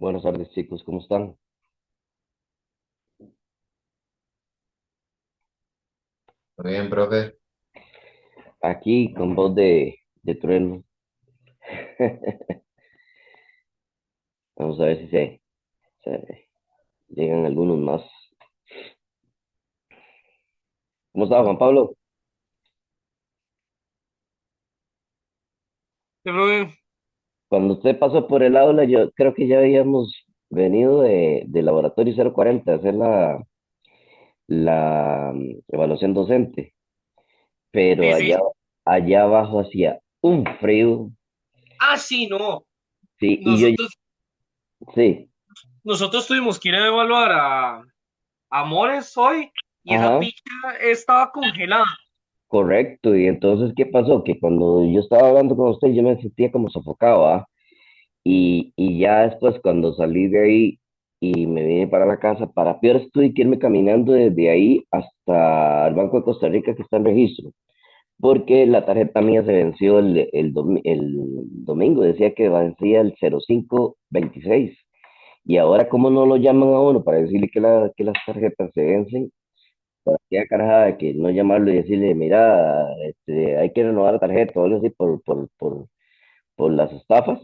Buenas tardes, chicos, ¿cómo están? Muy bien, profe. Aquí con voz de trueno. Vamos a ver si se llegan algunos más. ¿Cómo está, Juan Pablo? Pero, Cuando usted pasó por el aula, yo creo que ya habíamos venido de Laboratorio 040 a hacer la evaluación docente, pero sí, sí. allá abajo hacía un frío, Ah, sí, no. sí, Nosotros, sí, nosotros tuvimos que ir a evaluar a Amores hoy y esa ajá. picha estaba congelada. Correcto, y entonces, ¿qué pasó? Que cuando yo estaba hablando con usted, yo me sentía como sofocado, ¿ah? Y ya después, cuando salí de ahí y me vine para la casa, para peor tuve que irme caminando desde ahí hasta el Banco de Costa Rica que está en registro, porque la tarjeta mía se venció el domingo, decía que vencía el 0526. Y ahora, ¿cómo no lo llaman a uno para decirle que las tarjetas se vencen? Para aquella carajada de que no llamarlo y decirle, mira, hay que renovar la tarjeta o algo así por las estafas.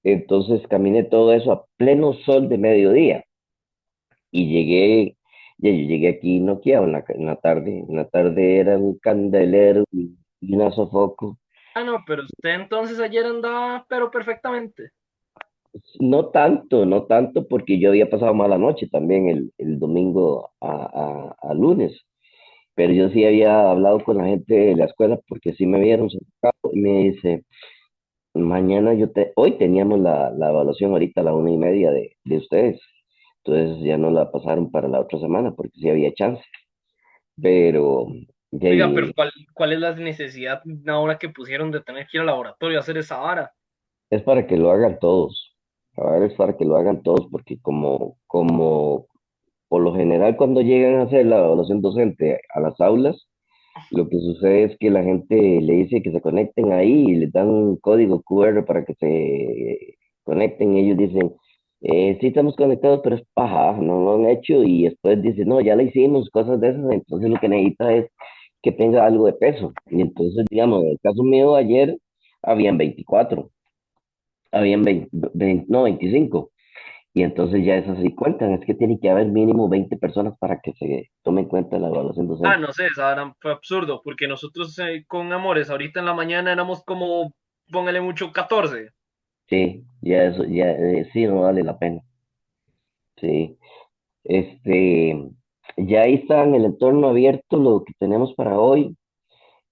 Entonces caminé todo eso a pleno sol de mediodía y ya yo llegué aquí noqueado en la tarde. En la tarde era un candelero y un sofoco. Ah, no, pero usted entonces ayer andaba, pero perfectamente. No tanto, no tanto, porque yo había pasado mala noche también el domingo a lunes, pero yo sí había hablado con la gente de la escuela porque sí me vieron sofocado y me dice, hoy teníamos la evaluación ahorita a la 1:30 de ustedes. Entonces ya no la pasaron para la otra semana porque sí había chance. Pero de Oiga, pero ahí, ¿cuál es la necesidad ahora que pusieron de tener que ir al laboratorio a hacer esa vara? es para que lo hagan todos. Ahora es para que lo hagan todos porque como por lo general cuando llegan a hacer la evaluación docente a las aulas, lo que sucede es que la gente le dice que se conecten ahí y les dan un código QR para que se conecten. Ellos dicen, sí estamos conectados, pero es paja, no lo han hecho. Y después dicen, no, ya la hicimos, cosas de esas. Entonces lo que necesita es que tenga algo de peso. Y entonces, digamos, en el caso mío ayer, habían 24, habían 20 no, 25. Y entonces ya esas sí cuentan, es que tiene que haber mínimo 20 personas para que se tome en cuenta la evaluación Ah, docente. no sé, esa vara fue absurdo, porque nosotros con Amores ahorita en la mañana éramos como, póngale mucho, 14. Sí, ya eso, ya sí, no vale la pena. Sí, este, ya ahí está en el entorno abierto lo que tenemos para hoy.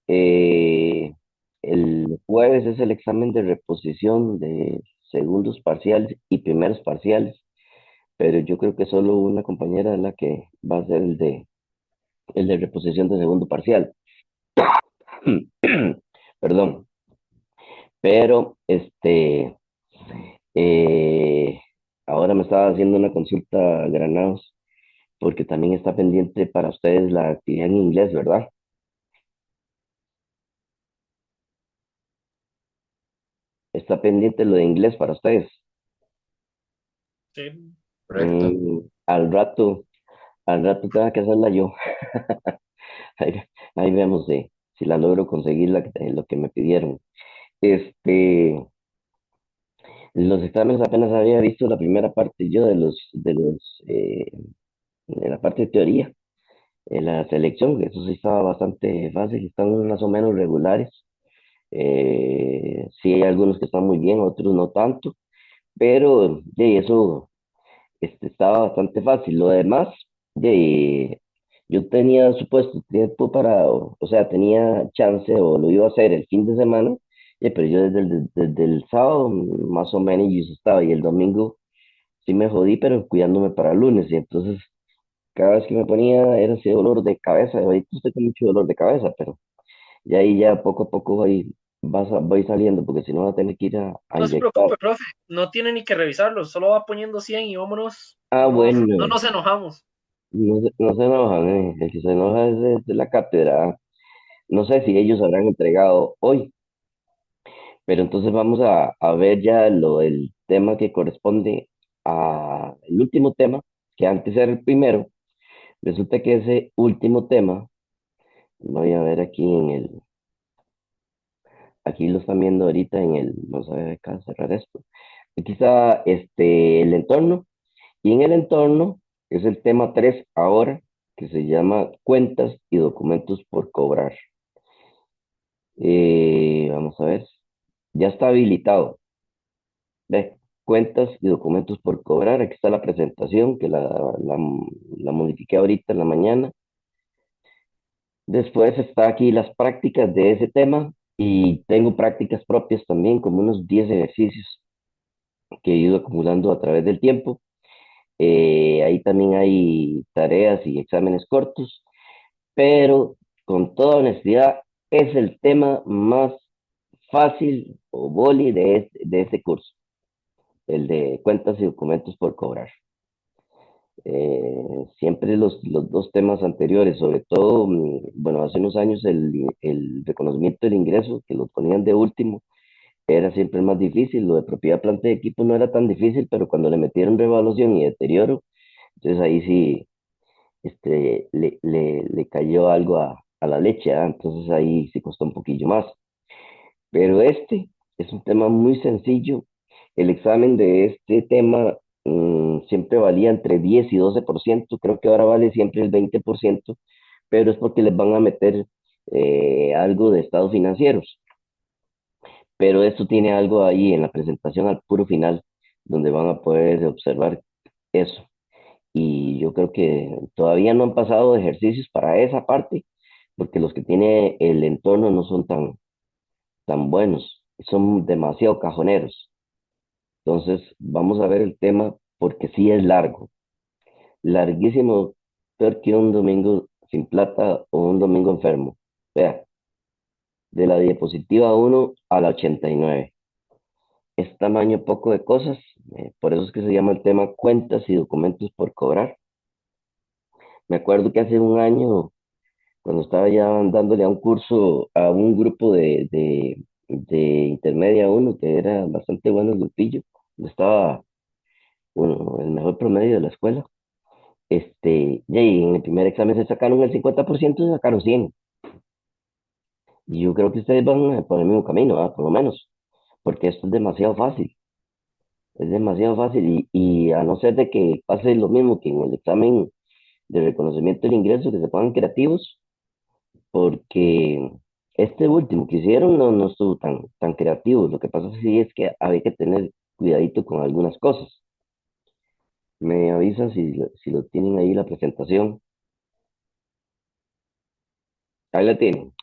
Eh, el jueves es el examen de reposición de segundos parciales y primeros parciales, pero yo creo que solo una compañera es la que va a hacer el de reposición de segundo parcial. Perdón, pero eh, ahora me estaba haciendo una consulta Granados porque también está pendiente para ustedes la actividad en inglés, ¿verdad? Está pendiente lo de inglés para ustedes. Sí. Correcto. Mm, al rato tengo que hacerla yo. Ahí, ahí vemos si la logro conseguir lo que me pidieron. Este, los exámenes apenas había visto la primera parte yo de la parte de teoría, la selección, eso sí estaba bastante fácil, están más o menos regulares. Sí hay algunos que están muy bien, otros no tanto, pero eso estaba bastante fácil. Lo demás, yo tenía supuesto tiempo o sea, tenía chance o lo iba a hacer el fin de semana, pero yo desde el sábado más o menos yo estaba y el domingo sí me jodí, pero cuidándome para el lunes. Y entonces cada vez que me ponía era ese dolor de cabeza. Ahorita estoy con mucho dolor de cabeza, pero ya ahí ya poco a poco voy saliendo, porque si no va a tener que ir a No se inyectar. preocupe, profe, no tiene ni que revisarlo, solo va poniendo 100 y vámonos, Ah, no bueno, nos enojamos. no se enojan, el que se enoja es de la cátedra. No sé si ellos habrán entregado hoy, pero entonces vamos a ver ya el tema que corresponde. el último tema, que antes era el primero. Resulta que ese último tema, voy a ver aquí aquí lo están viendo ahorita vamos a ver acá, cerrar esto. Aquí está el entorno, y en el entorno es el tema 3 ahora, que se llama cuentas y documentos por cobrar. Vamos a ver, ya está habilitado. Ve, cuentas y documentos por cobrar. Aquí está la presentación que la modifiqué ahorita en la mañana. Después está aquí las prácticas de ese tema y tengo prácticas propias también, como unos 10 ejercicios que he ido acumulando a través del tiempo. Ahí también hay tareas y exámenes cortos, pero con toda honestidad es el tema más fácil o boli de este curso, el de cuentas y documentos por cobrar. Siempre los dos temas anteriores, sobre todo, bueno, hace unos años el reconocimiento del ingreso, que lo ponían de último, era siempre más difícil. Lo de propiedad, planta y equipo no era tan difícil, pero cuando le metieron revaluación y deterioro, entonces ahí sí le cayó algo a la leche, ¿ah? Entonces ahí sí costó un poquillo más. Pero este es un tema muy sencillo. El examen de este tema siempre valía entre 10 y 12%. Creo que ahora vale siempre el 20%, pero es porque les van a meter algo de estados financieros. Pero esto tiene algo ahí en la presentación al puro final, donde van a poder observar eso. Y yo creo que todavía no han pasado ejercicios para esa parte, porque los que tiene el entorno no son tan buenos, son demasiado cajoneros. Entonces, vamos a ver el tema porque sí es largo, larguísimo, peor que un domingo sin plata o un domingo enfermo. Vea, de la diapositiva 1 a la 89. Es tamaño poco de cosas, por eso es que se llama el tema cuentas y documentos por cobrar. Me acuerdo que hace un año, cuando estaba ya dándole a un curso a un grupo de intermedia uno, que era bastante bueno el grupillo, estaba bueno, el mejor promedio de la escuela. Y en el primer examen se sacaron el 50% y sacaron 100. Y yo creo que ustedes van por el mismo camino, ¿ah? Por lo menos, porque esto es demasiado fácil y a no ser de que pase lo mismo que en el examen de reconocimiento del ingreso, que se pongan creativos, porque este último que hicieron no estuvo tan creativo. Lo que pasa sí es que había que tener cuidadito con algunas cosas. Me avisan si lo tienen ahí la presentación. Ahí la tienen.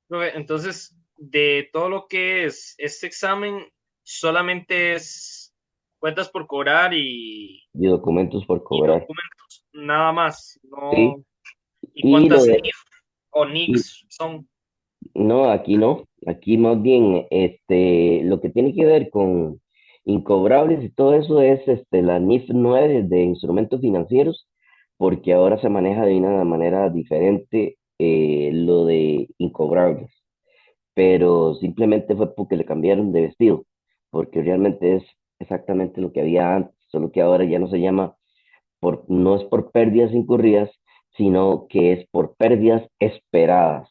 Profe, entonces, de todo lo que es este examen, solamente es cuentas por cobrar Y documentos por y cobrar. documentos, nada más. Sí. No, ¿y Y lo cuántas de, NIF o y NICs son? no, aquí no. Aquí más bien, lo que tiene que ver con incobrables y todo eso es la NIF 9 de instrumentos financieros, porque ahora se maneja de una manera diferente lo de incobrables, pero simplemente fue porque le cambiaron de vestido, porque realmente es exactamente lo que había antes, solo que ahora ya no se llama no es por pérdidas incurridas, sino que es por pérdidas esperadas.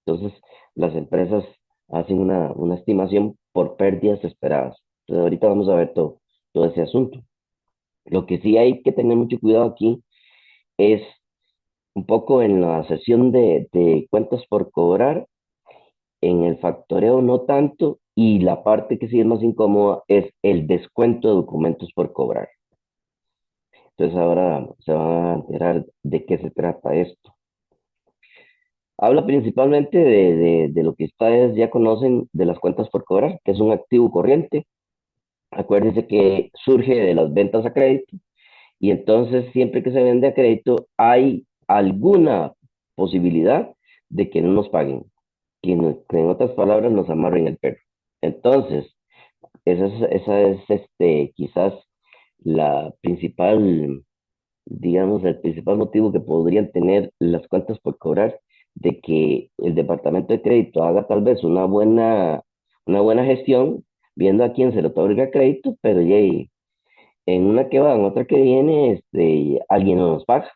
Entonces, las empresas hacen una estimación por pérdidas esperadas. Entonces, ahorita vamos a ver todo ese asunto. Lo que sí hay que tener mucho cuidado aquí es un poco en la sesión de cuentas por cobrar, en el factoreo no tanto, y la parte que sí es más incómoda es el descuento de documentos por cobrar. Entonces ahora se van a enterar de qué se trata esto. Habla principalmente de lo que ustedes ya conocen de las cuentas por cobrar, que es un activo corriente. Acuérdense que surge de las ventas a crédito y entonces siempre que se vende a crédito hay alguna posibilidad de que no nos paguen, que en otras palabras nos amarren el perro. Entonces, esa es quizás la principal, digamos, el principal motivo que podrían tener las cuentas por cobrar, de que el departamento de crédito haga tal vez una buena gestión, viendo a quién se le otorga crédito, pero ya en una que va, en otra que viene, alguien no nos paga.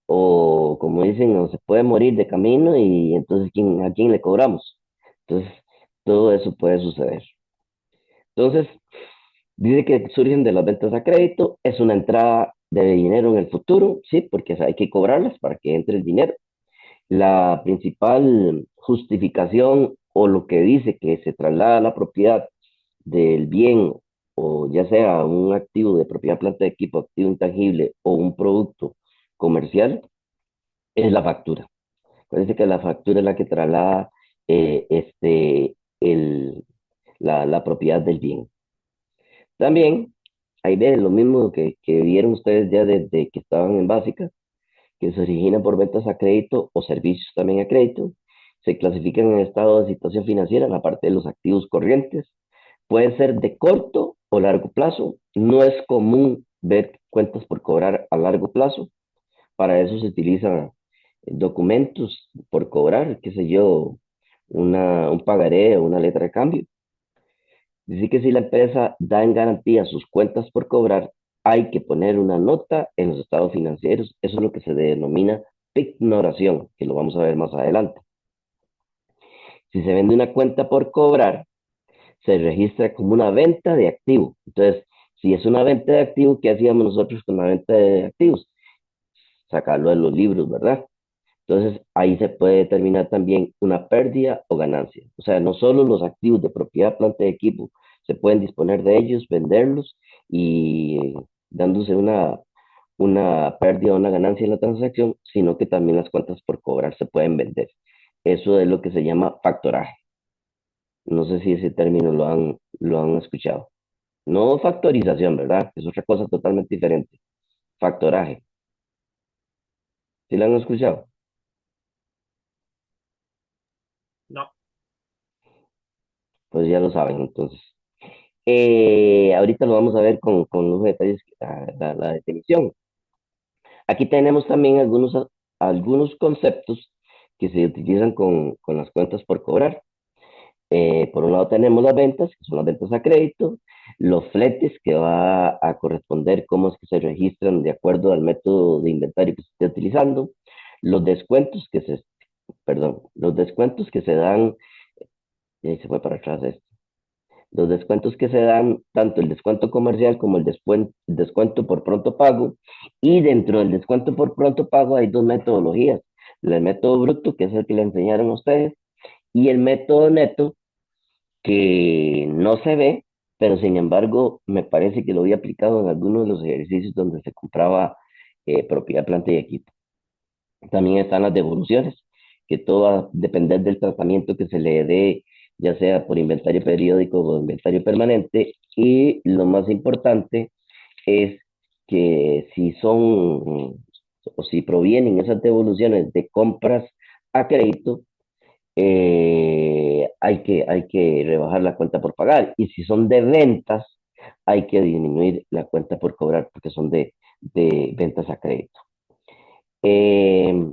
O como dicen, no se puede morir de camino y entonces a quién le cobramos? Entonces, todo eso puede suceder. Entonces, dice que surgen de las ventas a crédito, es una entrada de dinero en el futuro, sí, porque hay que cobrarlas para que entre el dinero. La principal justificación o lo que dice que se traslada la propiedad del bien o ya sea un activo de propiedad, planta de equipo, activo intangible o un producto comercial es la factura. Parece que la factura es la que traslada eh, este, el, la propiedad del bien. También hay veces lo mismo que vieron ustedes ya desde que estaban en básica, que se origina por ventas a crédito o servicios también a crédito. Se clasifican en estado de situación financiera en la parte de los activos corrientes. Puede ser de corto o largo plazo. No es común ver cuentas por cobrar a largo plazo. Para eso se utilizan documentos por cobrar, qué sé yo, un pagaré o una letra de cambio. Dice que si la empresa da en garantía sus cuentas por cobrar, hay que poner una nota en los estados financieros. Eso es lo que se denomina pignoración, que lo vamos a ver más adelante. Si se vende una cuenta por cobrar, se registra como una venta de activo. Entonces, si es una venta de activo, ¿qué hacíamos nosotros con la venta de activos? Sacarlo de los libros, ¿verdad? Entonces, ahí se puede determinar también una pérdida o ganancia. O sea, no solo los activos de propiedad, planta y equipo, se pueden disponer de ellos, venderlos y dándose una pérdida o una ganancia en la transacción, sino que también las cuentas por cobrar se pueden vender. Eso es lo que se llama factoraje. No sé si ese término lo han escuchado. No factorización, ¿verdad? Es otra cosa totalmente diferente. Factoraje. ¿Sí lo han escuchado? No, Pues ya lo saben, entonces. Ahorita lo vamos a ver con los detalles, la definición. Aquí tenemos también algunos conceptos que se utilizan con las cuentas por cobrar. Por un lado tenemos las ventas, que son las ventas a crédito, los fletes, que va a corresponder cómo es que se registran de acuerdo al método de inventario que se esté utilizando, los descuentos los descuentos que se dan, y ahí se fue para atrás esto. Los descuentos que se dan, tanto el descuento comercial como el descuento por pronto pago, y dentro del descuento por pronto pago hay dos metodologías, el método bruto, que es el que le enseñaron a ustedes, y el método neto, que no se ve, pero sin embargo me parece que lo había aplicado en algunos de los ejercicios donde se compraba propiedad, planta y equipo. También están las devoluciones, que todo va a depender del tratamiento que se le dé, ya sea por inventario periódico o inventario permanente. Y lo más importante es que si son o si provienen esas devoluciones de compras a crédito, hay que rebajar la cuenta por pagar. Y si son de ventas, hay que disminuir la cuenta por cobrar porque son de ventas a crédito. Eh,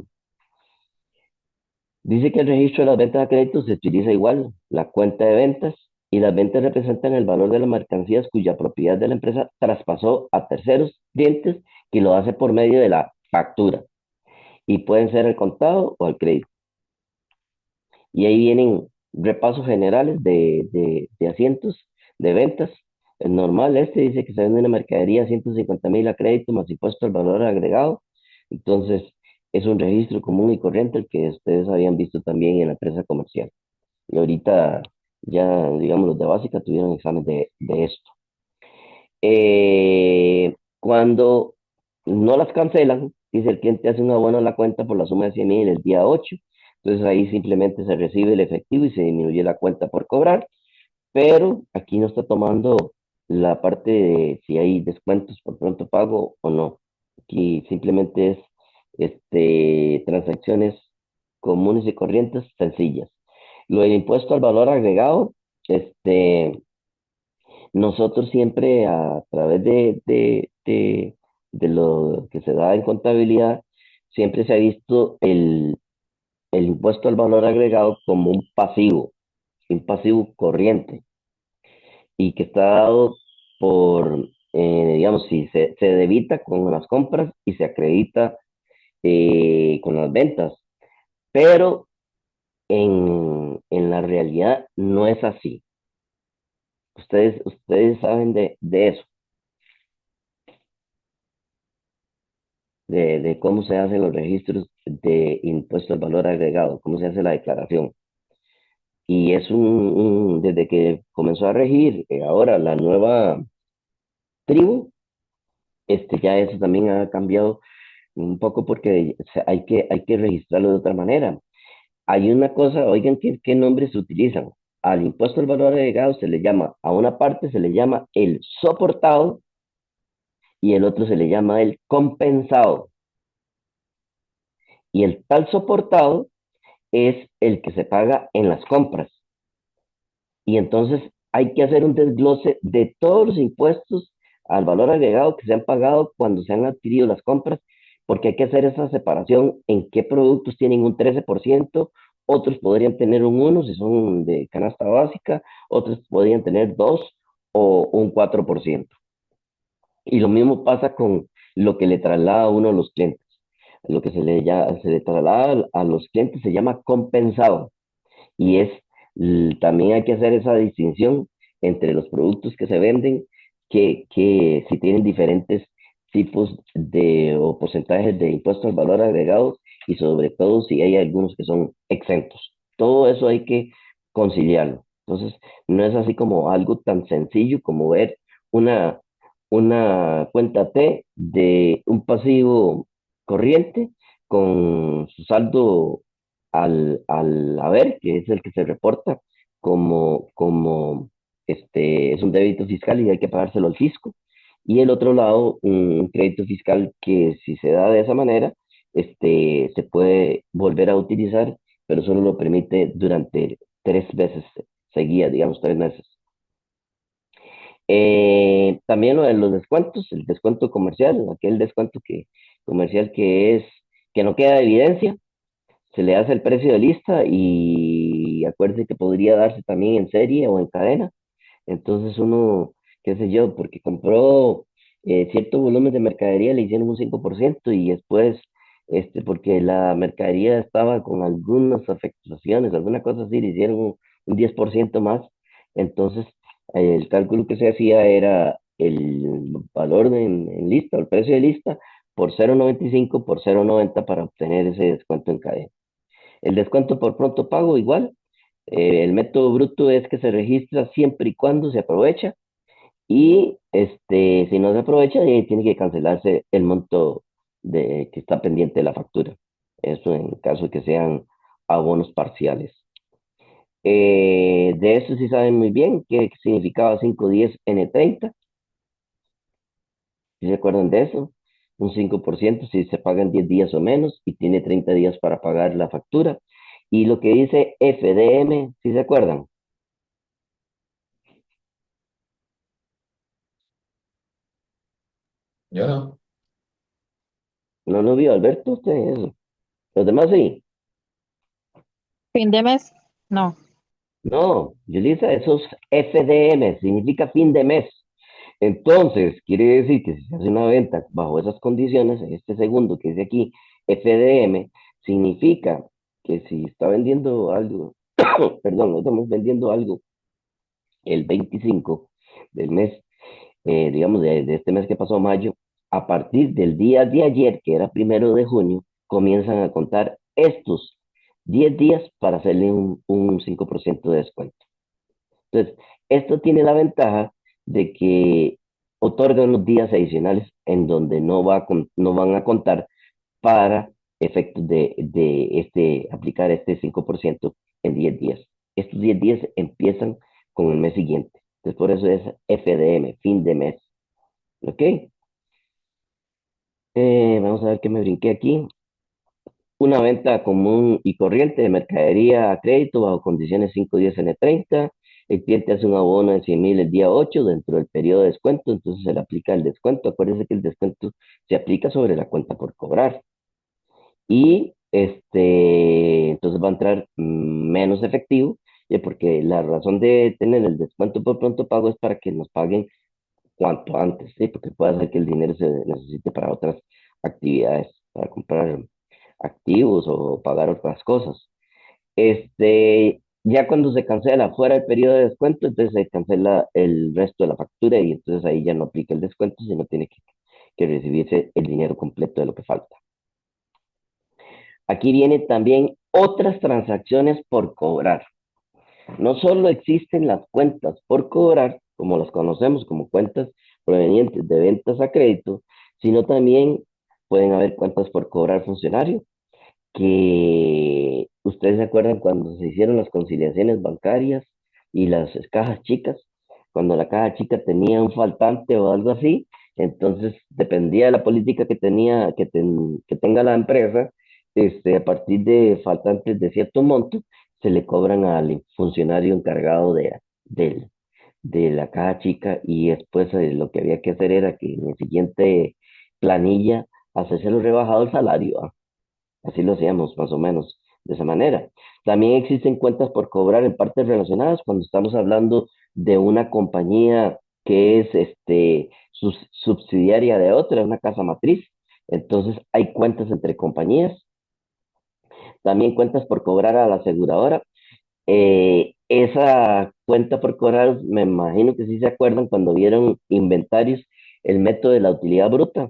Dice que el registro de las ventas a crédito se utiliza igual, la cuenta de ventas, y las ventas representan el valor de las mercancías cuya propiedad de la empresa traspasó a terceros clientes, que lo hace por medio de la factura, y pueden ser al contado o al crédito. Y ahí vienen repasos generales de asientos, de ventas. El normal dice que se vende una mercadería 150,000 a crédito más impuesto al valor agregado. Entonces, es un registro común y corriente el que ustedes habían visto también en la empresa comercial. Y ahorita ya, digamos, los de básica tuvieron examen de esto. Cuando no las cancelan, dice el cliente hace un abono a la cuenta por la suma de 100,000 el día 8. Entonces ahí simplemente se recibe el efectivo y se disminuye la cuenta por cobrar, pero aquí no está tomando la parte de si hay descuentos por pronto pago o no. Aquí simplemente es transacciones comunes y corrientes sencillas. Lo del impuesto al valor agregado, nosotros siempre a través de lo que se da en contabilidad, siempre se ha visto el impuesto al valor agregado como un pasivo corriente. y que está dado por, digamos, si se debita con las compras y se acredita con las ventas, pero en la realidad no es así. Ustedes saben de eso, de cómo se hacen los registros de impuesto al valor agregado, cómo se hace la declaración. Y es desde que comenzó a regir ahora la nueva tribu, ya eso también ha cambiado un poco porque hay que registrarlo de otra manera. Hay una cosa, oigan, ¿qué nombres se utilizan? Al impuesto al valor agregado se le llama, a una parte se le llama el soportado y el otro se le llama el compensado. Y el tal soportado es el que se paga en las compras. Y entonces hay que hacer un desglose de todos los impuestos al valor agregado que se han pagado cuando se han adquirido las compras, porque hay que hacer esa separación en qué productos tienen un 13%, otros podrían tener un 1 si son de canasta básica, otros podrían tener 2 o un 4%. Y lo mismo pasa con lo que le traslada a uno a los clientes. Lo que se le traslada a los clientes se llama compensado y también hay que hacer esa distinción entre los productos que se venden, que si tienen diferentes tipos o porcentajes de impuestos al valor agregado y sobre todo si hay algunos que son exentos. Todo eso hay que conciliarlo. Entonces, no es así como algo tan sencillo como ver una, una cuenta T de un pasivo corriente con su saldo al haber, que es el que se reporta como es un débito fiscal y hay que pagárselo al fisco. Y el otro lado, un crédito fiscal que si se da de esa manera, se puede volver a utilizar, pero solo lo permite durante 3 veces seguidas, digamos 3 meses. También lo de los descuentos, el descuento comercial, aquel descuento comercial que no queda evidencia, se le hace el precio de lista y acuérdese que podría darse también en serie o en cadena. Entonces uno, qué sé yo, porque compró cierto volumen de mercadería, le hicieron un 5% y después, porque la mercadería estaba con algunas afectaciones, alguna cosa así, le hicieron un 10% más. Entonces el cálculo que se hacía era el valor en lista, o el precio de lista, por 0,95 por 0,90 para obtener ese descuento en cadena. El descuento por pronto pago igual. El método bruto es que se registra siempre y cuando se aprovecha y si no se aprovecha, tiene que cancelarse el monto que está pendiente de la factura. Eso en caso de que sean abonos parciales. De eso sí saben muy bien qué significaba 510N30. ¿Sí se acuerdan de eso? Un 5% si se pagan 10 días o menos y tiene 30 días para pagar la factura. Y lo que dice FDM, ¿sí se acuerdan? Yo no. No lo vio Alberto, usted eso. Los demás sí. Fin de mes, no. No, Yulisa, eso es FDM, significa fin de mes. Entonces, quiere decir que si se hace una venta bajo esas condiciones, en este segundo que dice aquí, FDM, significa que si está vendiendo algo, perdón, no estamos vendiendo algo el 25 del mes, digamos, de este mes que pasó, mayo, a partir del día de ayer, que era 1 de junio, comienzan a contar estos 10 días para hacerle un 5% de descuento. Entonces, esto tiene la ventaja de que otorga unos días adicionales en donde no van a contar para efectos de aplicar este 5% en 10 días. Estos 10 días empiezan con el mes siguiente. Entonces, por eso es FDM, fin de mes. ¿Ok? Vamos a ver qué me brinqué aquí. Una venta común y corriente de mercadería a crédito bajo condiciones 510N30. El cliente hace un abono de 100,000 el día 8 dentro del periodo de descuento, entonces se le aplica el descuento. Acuérdense que el descuento se aplica sobre la cuenta por cobrar. Y entonces va a entrar menos efectivo Y porque la razón de tener el descuento por pronto pago es para que nos paguen cuanto antes, ¿sí? Porque puede ser que el dinero se necesite para otras actividades, para comprar activos o pagar otras cosas. Ya cuando se cancela fuera el periodo de descuento, entonces se cancela el resto de la factura y entonces ahí ya no aplica el descuento, sino tiene que recibirse el dinero completo de lo que falta. Aquí vienen también otras transacciones por cobrar. No solo existen las cuentas por cobrar, como las conocemos como cuentas provenientes de ventas a crédito, sino también pueden haber cuentas por cobrar funcionario, que ustedes se acuerdan cuando se hicieron las conciliaciones bancarias y las cajas chicas, cuando la caja chica tenía un faltante o algo así, entonces dependía de la política que tenía, que tenga la empresa, a partir de faltantes de cierto monto, se le cobran al funcionario encargado de la caja chica y después lo que había que hacer era que en el siguiente planilla hacérselo rebajado el salario. Así lo hacíamos más o menos de esa manera. También existen cuentas por cobrar en partes relacionadas cuando estamos hablando de una compañía que es subsidiaria de otra, una casa matriz. Entonces hay cuentas entre compañías, también cuentas por cobrar a la aseguradora. Esa cuenta por cobrar, me imagino que sí se acuerdan cuando vieron inventarios, el método de la utilidad bruta,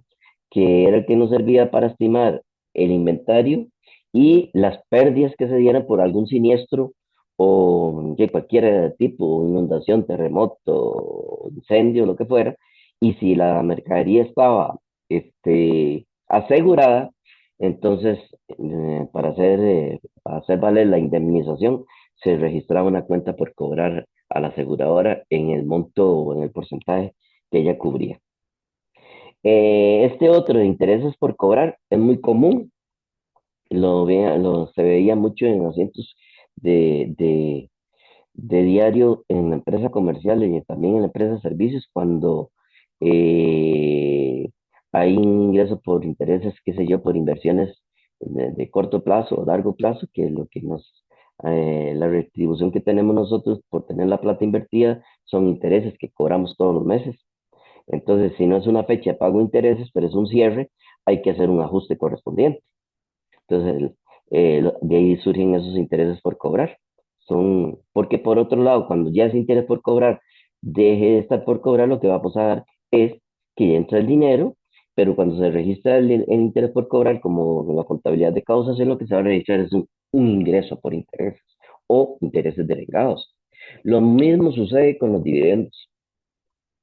que era el que nos servía para estimar el inventario y las pérdidas que se dieran por algún siniestro o de cualquier tipo, inundación, terremoto, incendio, lo que fuera, y si la mercadería estaba asegurada, entonces para hacer valer la indemnización, se registraba una cuenta por cobrar a la aseguradora en el monto o en el porcentaje que ella cubría. Este otro de intereses por cobrar es muy común, se veía mucho en asientos de, de, de diario en la empresa comercial y también en la empresa de servicios cuando eh, hay ingresos por intereses, qué sé yo, por inversiones de corto plazo o largo plazo, que es lo que la retribución que tenemos nosotros por tener la plata invertida son intereses que cobramos todos los meses. Entonces, si no es una fecha de pago de intereses, pero es un cierre, hay que hacer un ajuste correspondiente. Entonces, de ahí surgen esos intereses por cobrar. Porque por otro lado, cuando ya ese interés por cobrar deje de estar por cobrar, lo que va a pasar es que ya entra el dinero, pero cuando se registra el interés por cobrar, como la contabilidad de causas, es lo que se va a registrar es un ingreso por intereses o intereses devengados. Lo mismo sucede con los dividendos.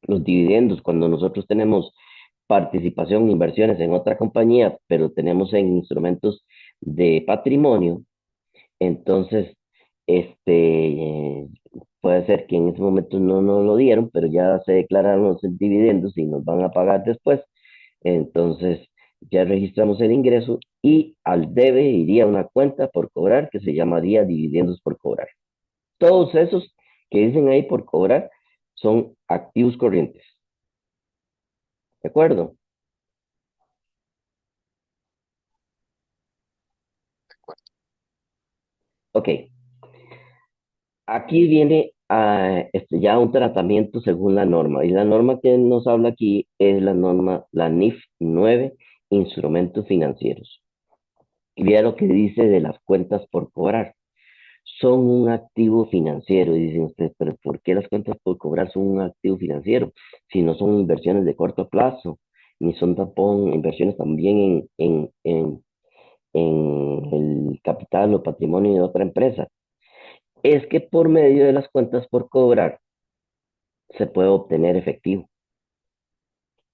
Los dividendos, cuando nosotros tenemos participación, inversiones en otra compañía, pero tenemos en instrumentos de patrimonio, entonces puede ser que en ese momento no nos lo dieron, pero ya se declararon los dividendos y nos van a pagar después. Entonces ya registramos el ingreso y al debe iría una cuenta por cobrar que se llamaría dividendos por cobrar. Todos esos que dicen ahí por cobrar son activos corrientes. ¿De acuerdo? Ok. Aquí viene ya un tratamiento según la norma. Y la norma que nos habla aquí es la norma, la NIF 9, instrumentos financieros. Y vea lo que dice de las cuentas por cobrar. Son un activo financiero. Y dicen ustedes, pero ¿por qué las cuentas por cobrar son un activo financiero? Si no son inversiones de corto plazo, ni son tampoco inversiones también en el capital o patrimonio de otra empresa. Es que por medio de las cuentas por cobrar se puede obtener efectivo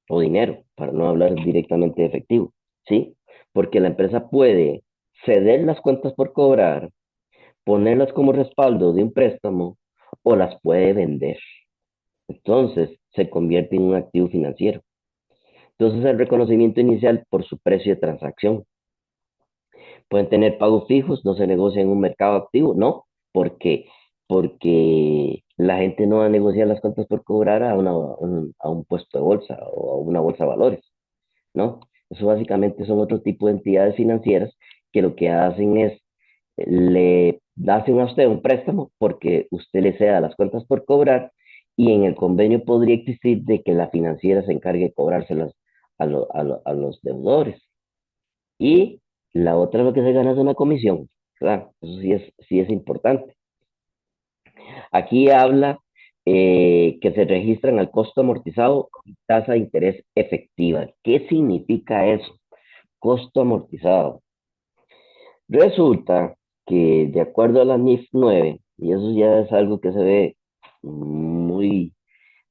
o dinero, para no hablar directamente de efectivo, ¿sí? Porque la empresa puede ceder las cuentas por cobrar, ponerlas como respaldo de un préstamo o las puede vender. Entonces se convierte en un activo financiero. Entonces el reconocimiento inicial por su precio de transacción. Pueden tener pagos fijos, no se negocia en un mercado activo, no, porque la gente no va a negociar las cuentas por cobrar a un puesto de bolsa o a una bolsa de valores, ¿no? Eso básicamente son otro tipo de entidades financieras que lo que hacen es, le hacen a usted un préstamo porque usted le ceda las cuentas por cobrar y en el convenio podría existir de que la financiera se encargue de cobrárselas a los deudores. Y la otra lo que se gana es una comisión. Claro, eso sí es importante. Aquí habla que se registran al costo amortizado y tasa de interés efectiva. ¿Qué significa eso? Costo amortizado. Resulta que de acuerdo a la NIF 9, y eso ya es algo que se ve muy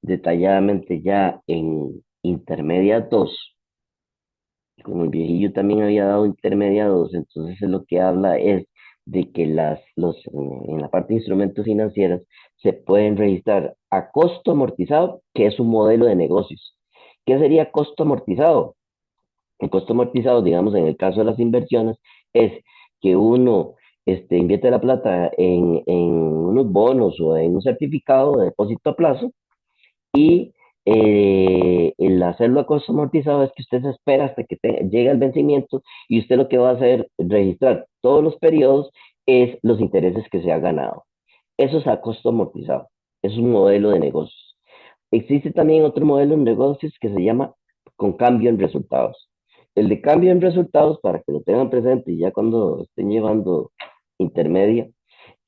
detalladamente ya en Intermedia 2, como el viejillo también había dado Intermedia 2, entonces lo que habla es de que en la parte de instrumentos financieros se pueden registrar a costo amortizado, que es un modelo de negocios. ¿Qué sería costo amortizado? El costo amortizado, digamos, en el caso de las inversiones, es que uno invierte la plata en unos bonos o en un certificado de depósito a plazo y el hacerlo a costo amortizado es que usted se espera hasta que llegue el vencimiento y usted lo que va a hacer, registrar todos los periodos, es los intereses que se ha ganado. Eso es a costo amortizado. Es un modelo de negocios. Existe también otro modelo de negocios que se llama con cambio en resultados. El de cambio en resultados, para que lo tengan presente y ya cuando estén llevando intermedia,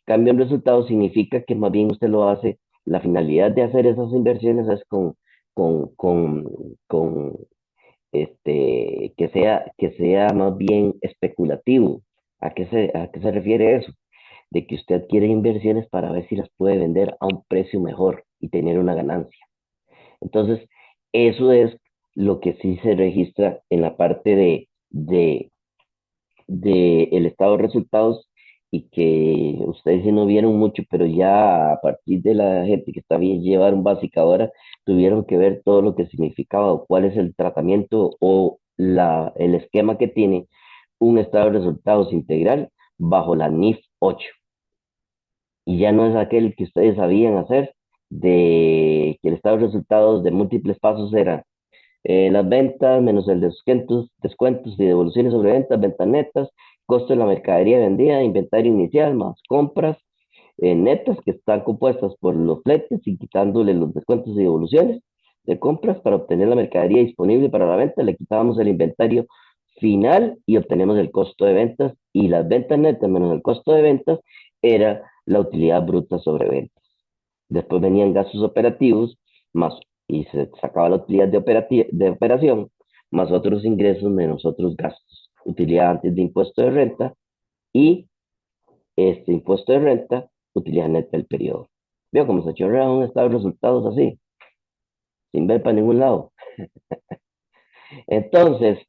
cambio en resultados significa que más bien usted lo hace, la finalidad de hacer esas inversiones es con, con, con que sea más bien especulativo. A qué se refiere eso? De que usted adquiere inversiones para ver si las puede vender a un precio mejor y tener una ganancia. Entonces, eso es lo que sí se registra en la parte de el estado de resultados y que ustedes sí no vieron mucho, pero ya a partir de la gente que está bien llevar básica ahora, tuvieron que ver todo lo que significaba o cuál es el tratamiento o el esquema que tiene un estado de resultados integral bajo la NIF 8. Y ya no es aquel que ustedes sabían hacer de que el estado de resultados de múltiples pasos era las ventas menos el descuentos y devoluciones sobre ventas, ventas netas, costo de la mercadería vendida, inventario inicial, más compras netas que están compuestas por los fletes y quitándole los descuentos y devoluciones de compras para obtener la mercadería disponible para la venta, le quitábamos el inventario final y obtenemos el costo de ventas y las ventas netas menos el costo de ventas era la utilidad bruta sobre ventas. Después venían gastos operativos más y se sacaba la utilidad de operación, más otros ingresos menos otros gastos. Utilidad antes de impuesto de renta y este impuesto de renta, utilidad neta del periodo. Veo cómo se chorrea un estado de resultados así, sin ver para ningún lado. Entonces,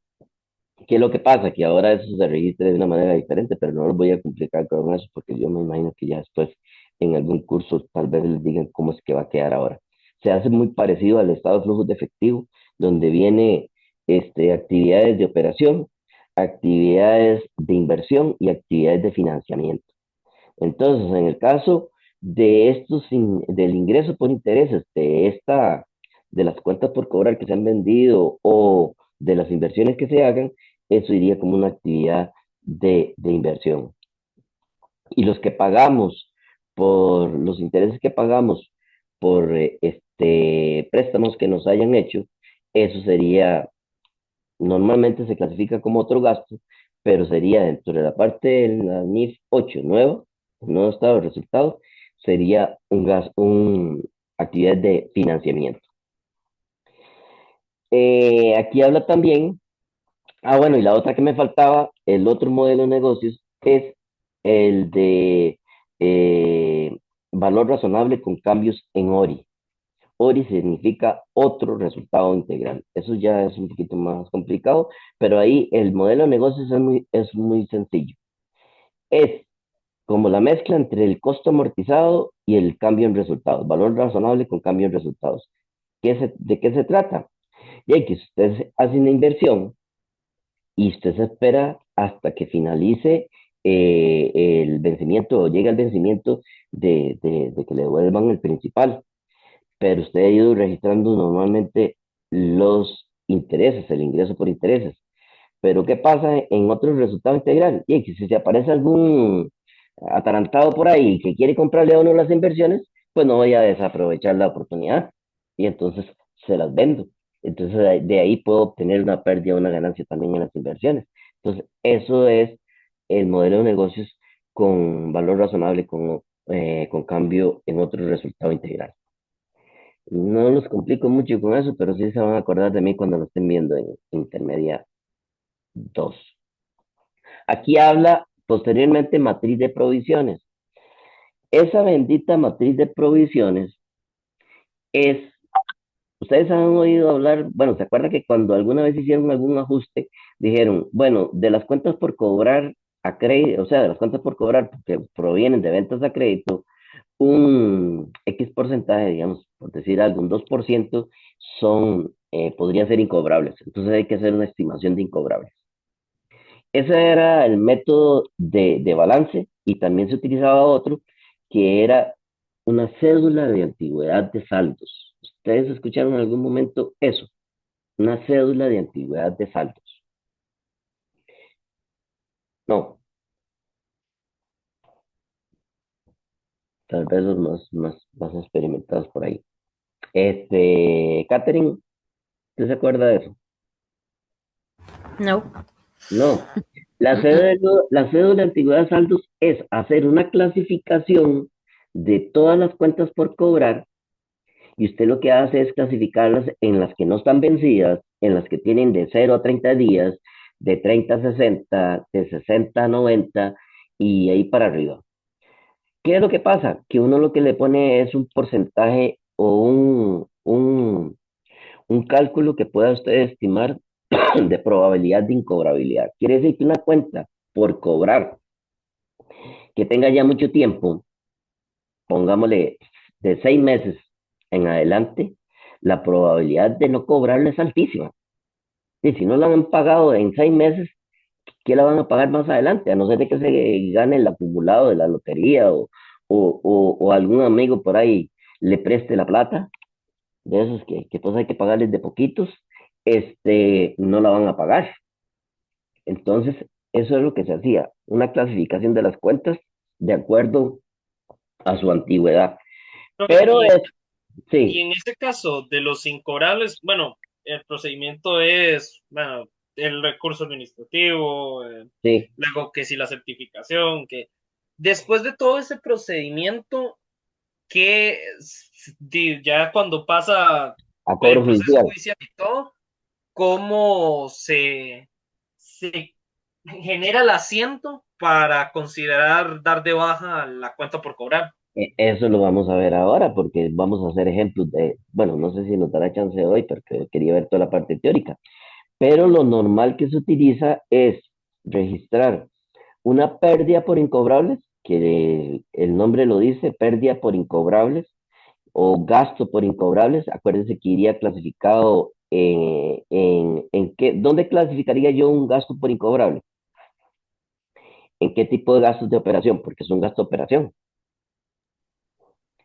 ¿qué es lo que pasa? Que ahora eso se registra de una manera diferente, pero no lo voy a complicar con eso porque yo me imagino que ya después en algún curso tal vez les digan cómo es que va a quedar ahora. Se hace muy parecido al estado de flujos de efectivo, donde viene actividades de operación, actividades de inversión y actividades de financiamiento. Entonces, en el caso de del ingreso por intereses de las cuentas por cobrar que se han vendido o de las inversiones que se hagan, eso iría como una actividad de inversión. Y los que pagamos por los intereses que pagamos por préstamos que nos hayan hecho, eso sería, normalmente se clasifica como otro gasto, pero sería dentro de la parte de la NIF 8 nuevo, nuevo estado de resultados, sería un actividad de financiamiento. Aquí habla también, bueno, y la otra que me faltaba, el otro modelo de negocios es el de valor razonable con cambios en ORI. ORI significa otro resultado integral. Eso ya es un poquito más complicado, pero ahí el modelo de negocios es muy sencillo. Es como la mezcla entre el costo amortizado y el cambio en resultados, valor razonable con cambio en resultados. ¿De qué se trata? Y que usted hace una inversión y usted se espera hasta que finalice el vencimiento o llegue al vencimiento de que le devuelvan el principal. Pero usted ha ido registrando normalmente los intereses, el ingreso por intereses. Pero ¿qué pasa en otros resultados integrales? Y que si se aparece atarantado por ahí que quiere comprarle a uno las inversiones, pues no voy a desaprovechar la oportunidad y entonces se las vendo. Entonces de ahí puedo obtener una pérdida o una ganancia también en las inversiones. Entonces eso es el modelo de negocios con valor razonable, con cambio en otro resultado integral. No los complico mucho con eso, pero sí se van a acordar de mí cuando lo estén viendo en Intermedia 2. Aquí habla posteriormente matriz de provisiones. Esa bendita matriz de provisiones es, ustedes han oído hablar, bueno, ¿se acuerda que cuando alguna vez hicieron algún ajuste, dijeron, bueno, de las cuentas por cobrar a crédito, o sea, de las cuentas por cobrar que provienen de ventas a crédito, un X porcentaje, digamos, por decir algo, un 2% podrían ser incobrables. Entonces hay que hacer una estimación de incobrables. Ese era el método de balance y también se utilizaba otro que era una cédula de antigüedad de saldos. ¿Ustedes escucharon en algún momento eso? Una cédula de antigüedad de saldos. No, tal vez los más experimentados por ahí. Catherine, ¿usted se acuerda de eso? No. No. Mm-mm. La cédula de antigüedad de saldos es hacer una clasificación de todas las cuentas por cobrar y usted lo que hace es clasificarlas en las que no están vencidas, en las que tienen de 0 a 30 días, de 30 a 60, de 60 a 90 y ahí para arriba. ¿Qué es lo que pasa? Que uno lo que le pone es un porcentaje o un cálculo que pueda usted estimar de probabilidad de incobrabilidad. Quiere decir que una cuenta por cobrar que tenga ya mucho tiempo, pongámosle de 6 meses en adelante, la probabilidad de no cobrarla es altísima. Y si no la han pagado en 6 meses, ¿qué la van a pagar más adelante? A no ser de que se gane el acumulado de la lotería o algún amigo por ahí le preste la plata, de esos que pues hay que pagarles de poquitos, no la van a pagar. Entonces, eso es lo que se hacía, una clasificación de las cuentas de acuerdo a su antigüedad. Profe, Pero y sí, en este caso de los incobrables, bueno, el procedimiento es, bueno, el recurso administrativo, sí, luego que si la certificación, que después de todo ese procedimiento, ya cuando pasa a el cobro proceso judicial. judicial y todo, cómo se genera el asiento para considerar dar de baja la cuenta por cobrar? Eso lo vamos a ver ahora porque vamos a hacer ejemplos bueno, no sé si nos dará chance hoy porque quería ver toda la parte teórica, pero lo normal que se utiliza es registrar una pérdida por incobrables, que el nombre lo dice, pérdida por incobrables o gasto por incobrables. Acuérdense que iría clasificado en qué, ¿dónde clasificaría yo un gasto por incobrable? ¿En qué tipo de gastos de operación? Porque es un gasto de operación.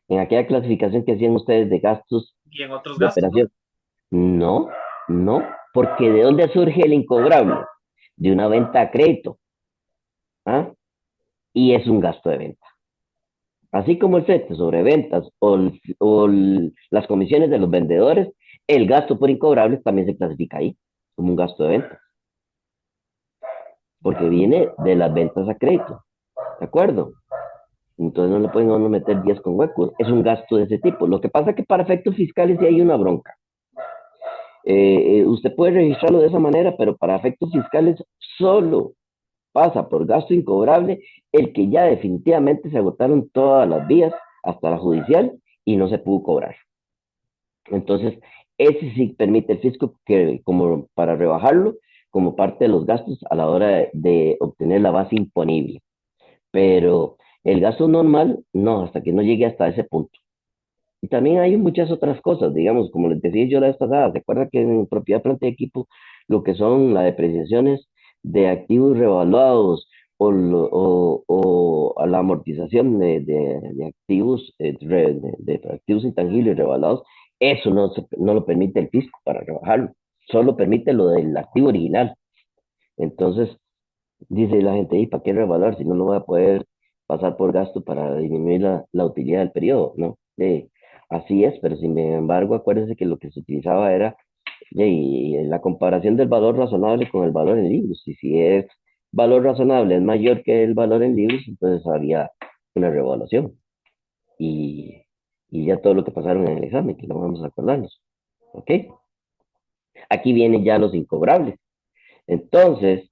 En aquella clasificación que hacían ustedes de gastos Y en otros de gastos, ¿no? operación. No, no, porque ¿de dónde surge el incobrable? De una venta a crédito, ¿ah? Y es un gasto de venta. Así como el FETE sobre ventas las comisiones de los vendedores, el gasto por incobrables también se clasifica ahí como un gasto de venta, porque viene de las ventas a crédito, ¿de acuerdo? Entonces no le pueden a uno meter 10 con huecos, es un gasto de ese tipo. Lo que pasa es que para efectos fiscales sí hay una bronca. Usted puede registrarlo de esa manera, pero para efectos fiscales solo pasa por gasto incobrable el que ya definitivamente se agotaron todas las vías hasta la judicial y no se pudo cobrar. Entonces, ese sí permite el fisco que, como para rebajarlo como parte de los gastos a la hora de obtener la base imponible. Pero el gasto normal, no, hasta que no llegue hasta ese punto. Y también hay muchas otras cosas, digamos, como les decía yo la vez pasada, ¿se acuerda que en propiedad, planta y equipo, lo que son las depreciaciones de activos revaluados o a la amortización de activos, de activos intangibles revaluados, eso no lo permite el fisco para rebajarlo, solo permite lo del activo original. Entonces, dice la gente, ¿y para qué revaluar si no lo voy a poder pasar por gasto para disminuir la utilidad del periodo, ¿no? Así es, pero sin embargo, acuérdense que lo que se utilizaba era la comparación del valor razonable con el valor en libros. Y si es valor razonable es mayor que el valor en libros, entonces había una revaluación. Y, y ya todo lo que pasaron en el examen, que lo vamos a acordarnos. ¿Ok? Aquí vienen ya los incobrables. Entonces,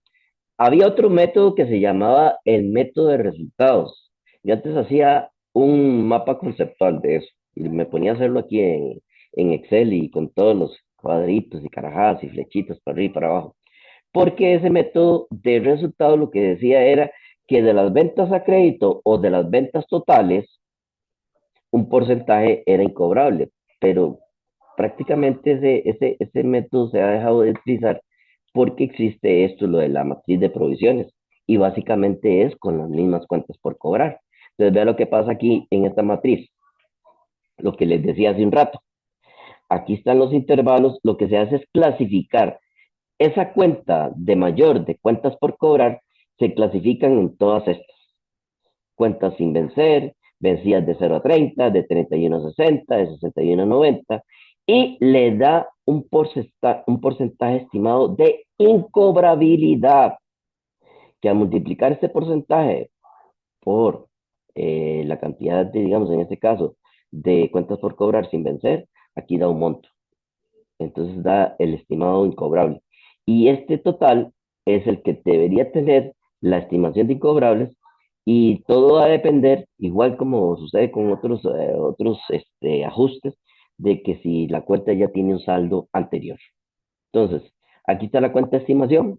había otro método que se llamaba el método de resultados. Yo antes hacía un mapa conceptual de eso y me ponía a hacerlo aquí en Excel y con todos los cuadritos y carajadas y flechitas para arriba y para abajo. Porque ese método de resultados lo que decía era que de las ventas a crédito o de las ventas totales, un porcentaje era incobrable, pero prácticamente ese método se ha dejado de utilizar porque existe esto, lo de la matriz de provisiones, y básicamente es con las mismas cuentas por cobrar. Entonces, vea lo que pasa aquí en esta matriz, lo que les decía hace un rato. Aquí están los intervalos, lo que se hace es clasificar esa cuenta de mayor de cuentas por cobrar, se clasifican en todas estas cuentas sin vencer, vencidas de 0 a 30, de 31 a 60, de 61 a 90, y le da un porcentaje estimado de incobrabilidad, que al multiplicar este porcentaje por la cantidad de, digamos, en este caso, de cuentas por cobrar sin vencer, aquí da un monto. Entonces da el estimado incobrable. Y este total es el que debería tener la estimación de incobrables y todo va a depender, igual como sucede con otros ajustes, de que si la cuenta ya tiene un saldo anterior. Entonces, aquí está la cuenta de estimación,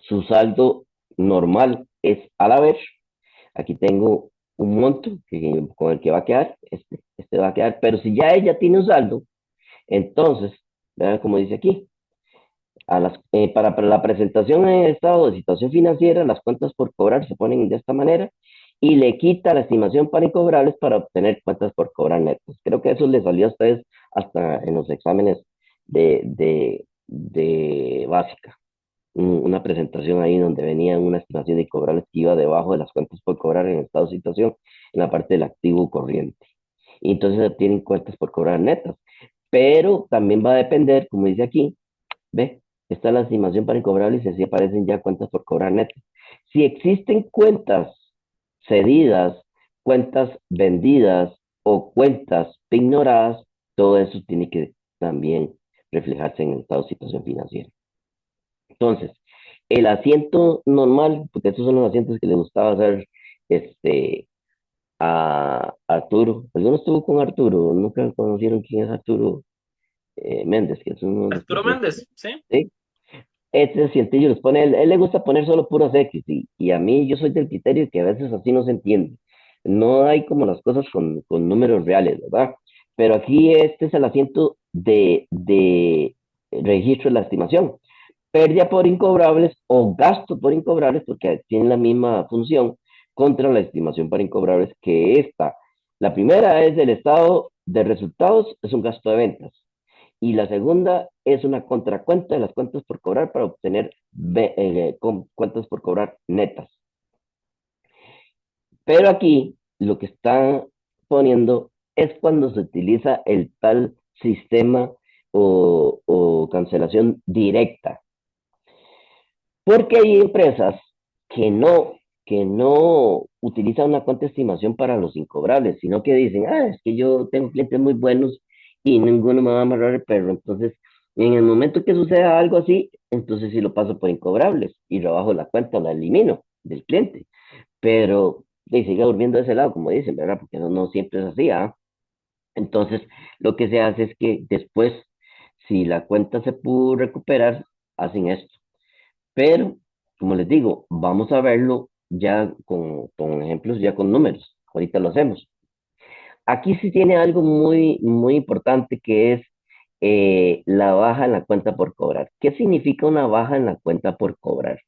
su saldo normal es a la vez. Aquí tengo un monto con el que va a quedar, este va a quedar, pero si ya ella tiene un saldo, entonces, vean como dice aquí, para la presentación en el estado de situación financiera, las cuentas por cobrar se ponen de esta manera y le quita la estimación para incobrables para obtener cuentas por cobrar netas. Creo que eso les salió a ustedes hasta en los exámenes de básica. Una presentación ahí donde venía una estimación de incobrables que iba debajo de las cuentas por cobrar en el estado de situación, en la parte del activo corriente. Y entonces obtienen cuentas por cobrar netas. Pero también va a depender, como dice aquí, ve, está la estimación para incobrables y así aparecen ya cuentas por cobrar netas. Si existen cuentas cedidas, cuentas vendidas o cuentas ignoradas, todo eso tiene que también reflejarse en el estado de situación financiera. Entonces, el asiento normal, porque estos son los asientos que le gustaba hacer este, a Arturo. Algunos estuvo con Arturo, nunca conocieron quién es Arturo Méndez, que es uno de los Arturo profesores. Méndez, ¿sí? ¿Sí? Este cientillo los pone, él le gusta poner solo puros X y a mí yo soy del criterio que a veces así no se entiende. No hay como las cosas con números reales, ¿verdad? Pero aquí este es el asiento de registro de la estimación. Pérdida por incobrables o gasto por incobrables, porque tienen la misma función contra la estimación para incobrables que esta. La primera es del estado de resultados, es un gasto de ventas y la segunda es una contracuenta de las cuentas por cobrar para obtener cuentas por cobrar netas. Pero aquí lo que están poniendo es cuando se utiliza el tal sistema o cancelación directa. Porque hay empresas que no utilizan una cuenta de estimación para los incobrables, sino que dicen, es que yo tengo clientes muy buenos y ninguno me va a amarrar el perro. Entonces, en el momento que suceda algo así, entonces sí lo paso por incobrables y rebajo la cuenta, la elimino del cliente. Pero sigue durmiendo de ese lado, como dicen, ¿verdad? Porque no siempre es así, ¿ah? Entonces, lo que se hace es que después, si la cuenta se pudo recuperar, hacen esto. Pero, como les digo, vamos a verlo ya con ejemplos, ya con números. Ahorita lo hacemos. Aquí sí tiene algo muy importante que es la baja en la cuenta por cobrar. ¿Qué significa una baja en la cuenta por cobrar?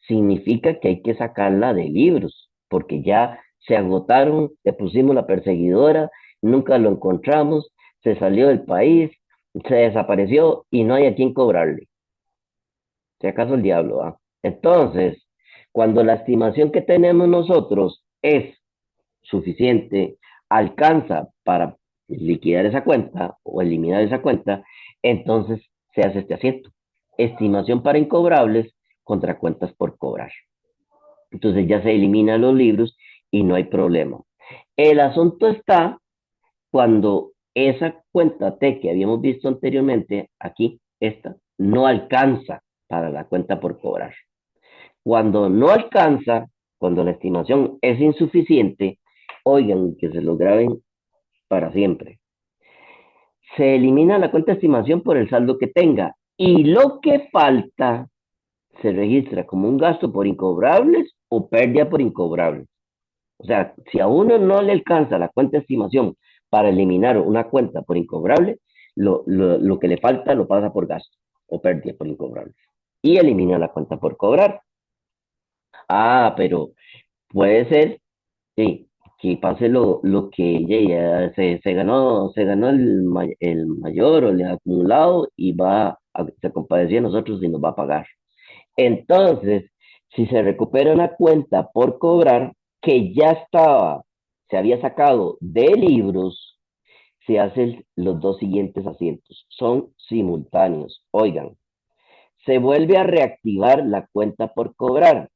Significa que hay que sacarla de libros, porque ya se agotaron, le pusimos la perseguidora, nunca lo encontramos, se salió del país, se desapareció y no hay a quién cobrarle. Si acaso el diablo, ¿ah? Entonces, cuando la estimación que tenemos nosotros es suficiente, alcanza para liquidar esa cuenta o eliminar esa cuenta, entonces se hace este asiento. Estimación para incobrables contra cuentas por cobrar. Entonces ya se eliminan los libros y no hay problema. El asunto está cuando esa cuenta T que habíamos visto anteriormente, aquí, esta, no alcanza para la cuenta por cobrar. Cuando no alcanza, cuando la estimación es insuficiente, oigan, que se lo graben para siempre. Se elimina la cuenta de estimación por el saldo que tenga y lo que falta se registra como un gasto por incobrables o pérdida por incobrables. O sea, si a uno no le alcanza la cuenta de estimación para eliminar una cuenta por incobrable, lo que le falta lo pasa por gasto o pérdida por incobrable y elimina la cuenta por cobrar. Ah, pero puede ser, sí, que pase lo que ya se ganó el mayor o el acumulado y se compadecía de nosotros y nos va a pagar. Entonces, si se recupera una cuenta por cobrar que ya se había sacado de libros, se hacen los dos siguientes asientos. Son simultáneos. Oigan, se vuelve a reactivar la cuenta por cobrar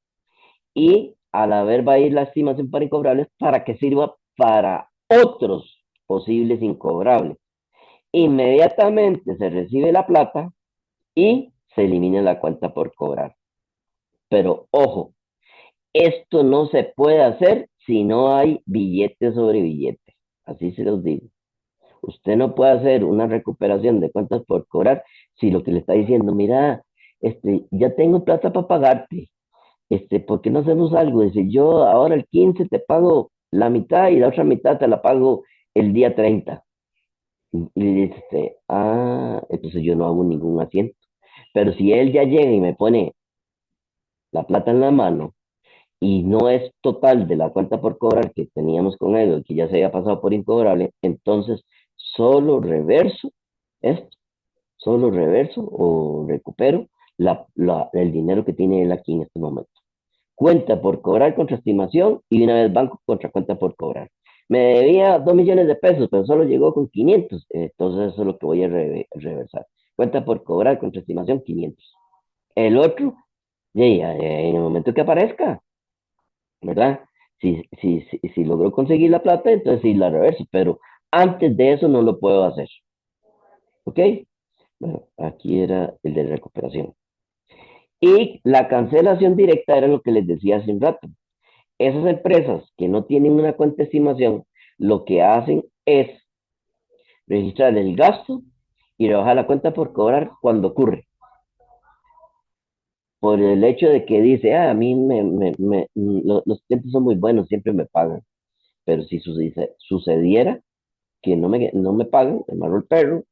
y a la vez va a ir la estimación para incobrables para que sirva para otros posibles incobrables. Inmediatamente se recibe la plata y se elimina la cuenta por cobrar. Pero ojo, esto no se puede hacer si no hay billete sobre billete. Así se los digo. Usted no puede hacer una recuperación de cuentas por cobrar si lo que le está diciendo, mira, ya tengo plata para pagarte. ¿Por qué no hacemos algo? Dice, yo ahora el 15 te pago la mitad y la otra mitad te la pago el día 30. Y dice, entonces yo no hago ningún asiento. Pero si él ya llega y me pone la plata en la mano y no es total de la cuenta por cobrar que teníamos con él, que ya se había pasado por incobrable, entonces solo reverso esto, solo reverso o recupero el dinero que tiene él aquí en este momento. Cuenta por cobrar contra estimación y una vez banco contra cuenta por cobrar. Me debía 2 millones de pesos, pero solo llegó con 500, entonces eso es lo que voy a reversar. Cuenta por cobrar contra estimación 500. El otro, en el momento que aparezca, ¿verdad? Si logro conseguir la plata, entonces sí la reverso, pero antes de eso no lo puedo hacer. ¿Ok? Bueno, aquí era el de recuperación. Y la cancelación directa era lo que les decía hace un rato. Esas empresas que no tienen una cuenta de estimación, lo que hacen es registrar el gasto y rebajar la cuenta por cobrar cuando ocurre. Por el hecho de que dice, a mí los clientes son muy buenos, siempre me pagan. Pero si sucediera que no me pagan, me amarro el perro,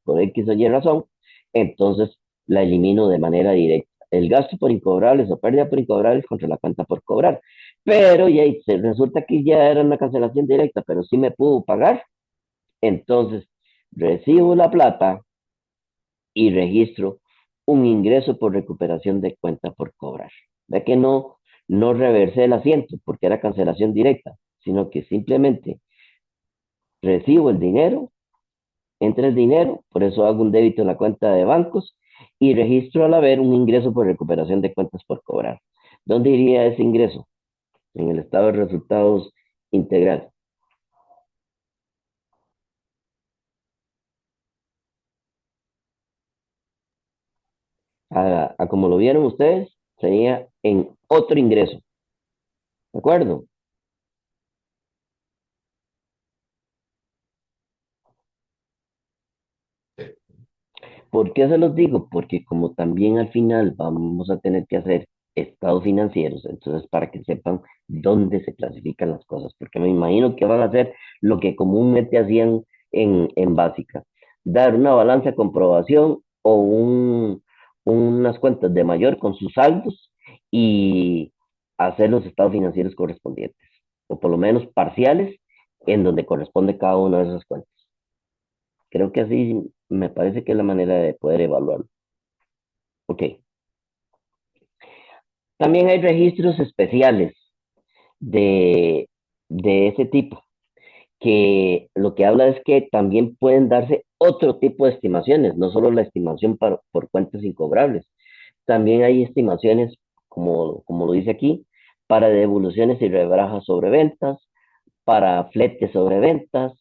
por X o Y razón, entonces la elimino de manera directa. El gasto por incobrables o pérdida por incobrables contra la cuenta por cobrar. Pero ya resulta que ya era una cancelación directa, pero sí me pudo pagar, entonces recibo la plata y registro un ingreso por recuperación de cuenta por cobrar. Ve que no reversé el asiento porque era cancelación directa, sino que simplemente recibo el dinero, entra el dinero, por eso hago un débito en la cuenta de bancos y registro al haber un ingreso por recuperación de cuentas por cobrar. ¿Dónde iría ese ingreso? En el estado de resultados integral. A como lo vieron ustedes, sería en otro ingreso. ¿De acuerdo? Sí. ¿Por qué se los digo? Porque como también al final vamos a tener que hacer estados financieros, entonces para que sepan dónde se clasifican las cosas, porque me imagino que van a hacer lo que comúnmente hacían en básica, dar una balanza de comprobación o unas cuentas de mayor con sus saldos y hacer los estados financieros correspondientes, o por lo menos parciales en donde corresponde cada una de esas cuentas. Creo que así me parece que es la manera de poder evaluarlo. Ok. También hay registros especiales. de, de ese tipo, que lo que habla es que también pueden darse otro tipo de estimaciones, no solo la estimación por cuentas incobrables. También hay estimaciones, como lo dice aquí, para devoluciones y rebajas sobre ventas, para fletes sobre ventas,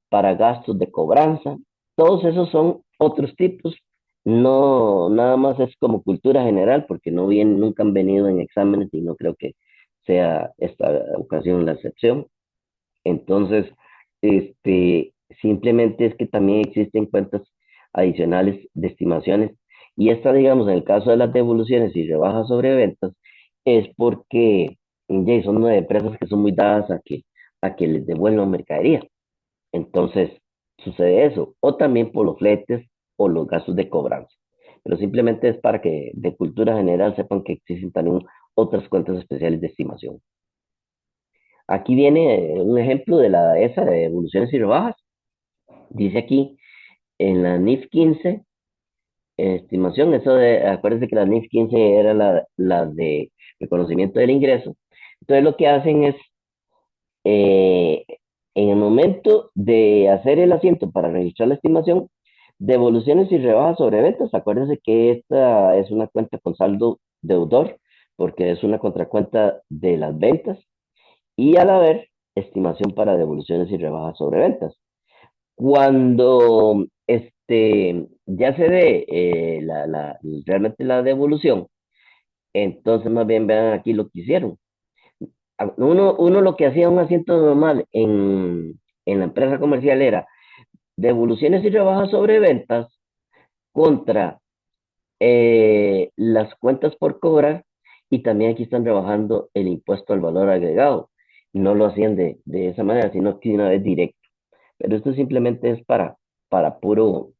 para gastos de cobranza. Todos esos son otros tipos. No, nada más es como cultura general, porque no bien, nunca han venido en exámenes y no creo que sea esta ocasión la excepción. Entonces, simplemente es que también existen cuentas adicionales de estimaciones. Y esta, digamos, en el caso de las devoluciones y rebajas sobre ventas, es porque ya, son nueve empresas que son muy dadas a que les devuelvan mercadería. Entonces, sucede eso. O también por los fletes o los gastos de cobranza. Pero simplemente es para que de cultura general sepan que existen también otras cuentas especiales de estimación. Aquí viene un ejemplo de la esa de evoluciones y rebajas. Dice aquí en la NIF 15, estimación, eso de, acuérdense que la NIF 15 era la de reconocimiento del ingreso. Entonces lo que hacen es, eh, en el momento de hacer el asiento para registrar la estimación, devoluciones y rebajas sobre ventas, acuérdense que esta es una cuenta con saldo deudor, porque es una contracuenta de las ventas y al haber estimación para devoluciones y rebajas sobre ventas. Cuando ya se dé realmente la devolución, entonces más bien vean aquí lo que hicieron. Uno lo que hacía un asiento normal en la empresa comercial era devoluciones y rebajas sobre ventas contra las cuentas por cobrar y también aquí están rebajando el impuesto al valor agregado. No lo hacían de esa manera, sino que de una vez directo. Pero esto simplemente es para puro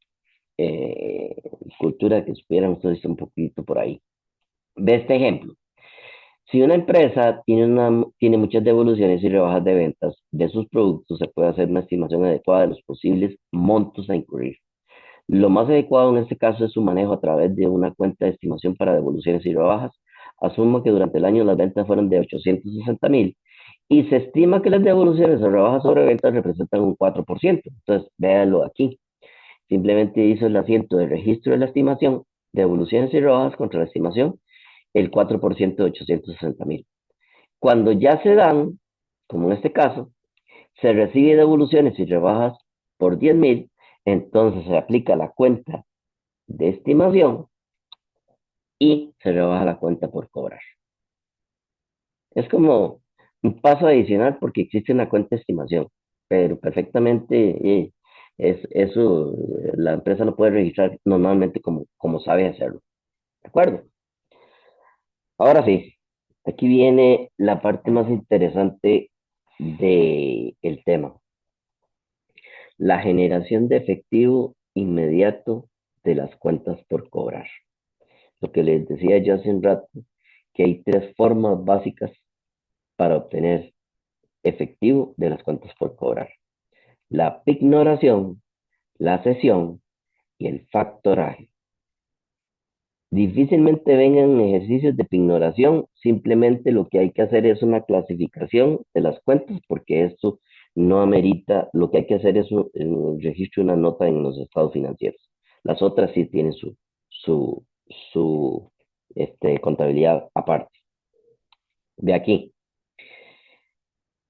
eh, cultura que supieran ustedes un poquito por ahí. Ve este ejemplo. Si una empresa tiene muchas devoluciones y rebajas de ventas de sus productos, se puede hacer una estimación adecuada de los posibles montos a incurrir. Lo más adecuado en este caso es su manejo a través de una cuenta de estimación para devoluciones y rebajas. Asuma que durante el año las ventas fueron de 860,000 y se estima que las devoluciones o rebajas sobre ventas representan un 4%. Entonces, véanlo aquí. Simplemente hizo el asiento de registro de la estimación, devoluciones y rebajas contra la estimación, el 4% de 860,000. Cuando ya se dan, como en este caso, se recibe devoluciones y rebajas por 10,000, entonces se aplica la cuenta de estimación y se rebaja la cuenta por cobrar. Es como un paso adicional porque existe una cuenta de estimación, pero perfectamente eso la empresa lo puede registrar normalmente como sabe hacerlo. ¿De acuerdo? Ahora sí, aquí viene la parte más interesante del tema, la generación de efectivo inmediato de las cuentas por cobrar. Lo que les decía yo hace un rato, que hay tres formas básicas para obtener efectivo de las cuentas por cobrar. La pignoración, la cesión y el factoraje. Difícilmente vengan ejercicios de pignoración, simplemente lo que hay que hacer es una clasificación de las cuentas, porque esto no amerita, lo que hay que hacer es un registro, una nota en los estados financieros. Las otras sí tienen su, su contabilidad aparte. De aquí.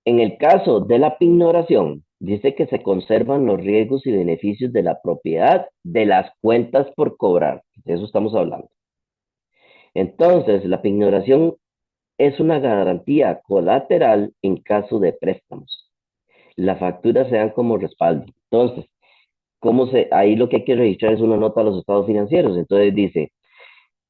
En el caso de la pignoración, dice que se conservan los riesgos y beneficios de la propiedad de las cuentas por cobrar. De eso estamos hablando. Entonces, la pignoración es una garantía colateral en caso de préstamos. Las facturas se dan como respaldo. Entonces, ahí lo que hay que registrar es una nota a los estados financieros. Entonces dice,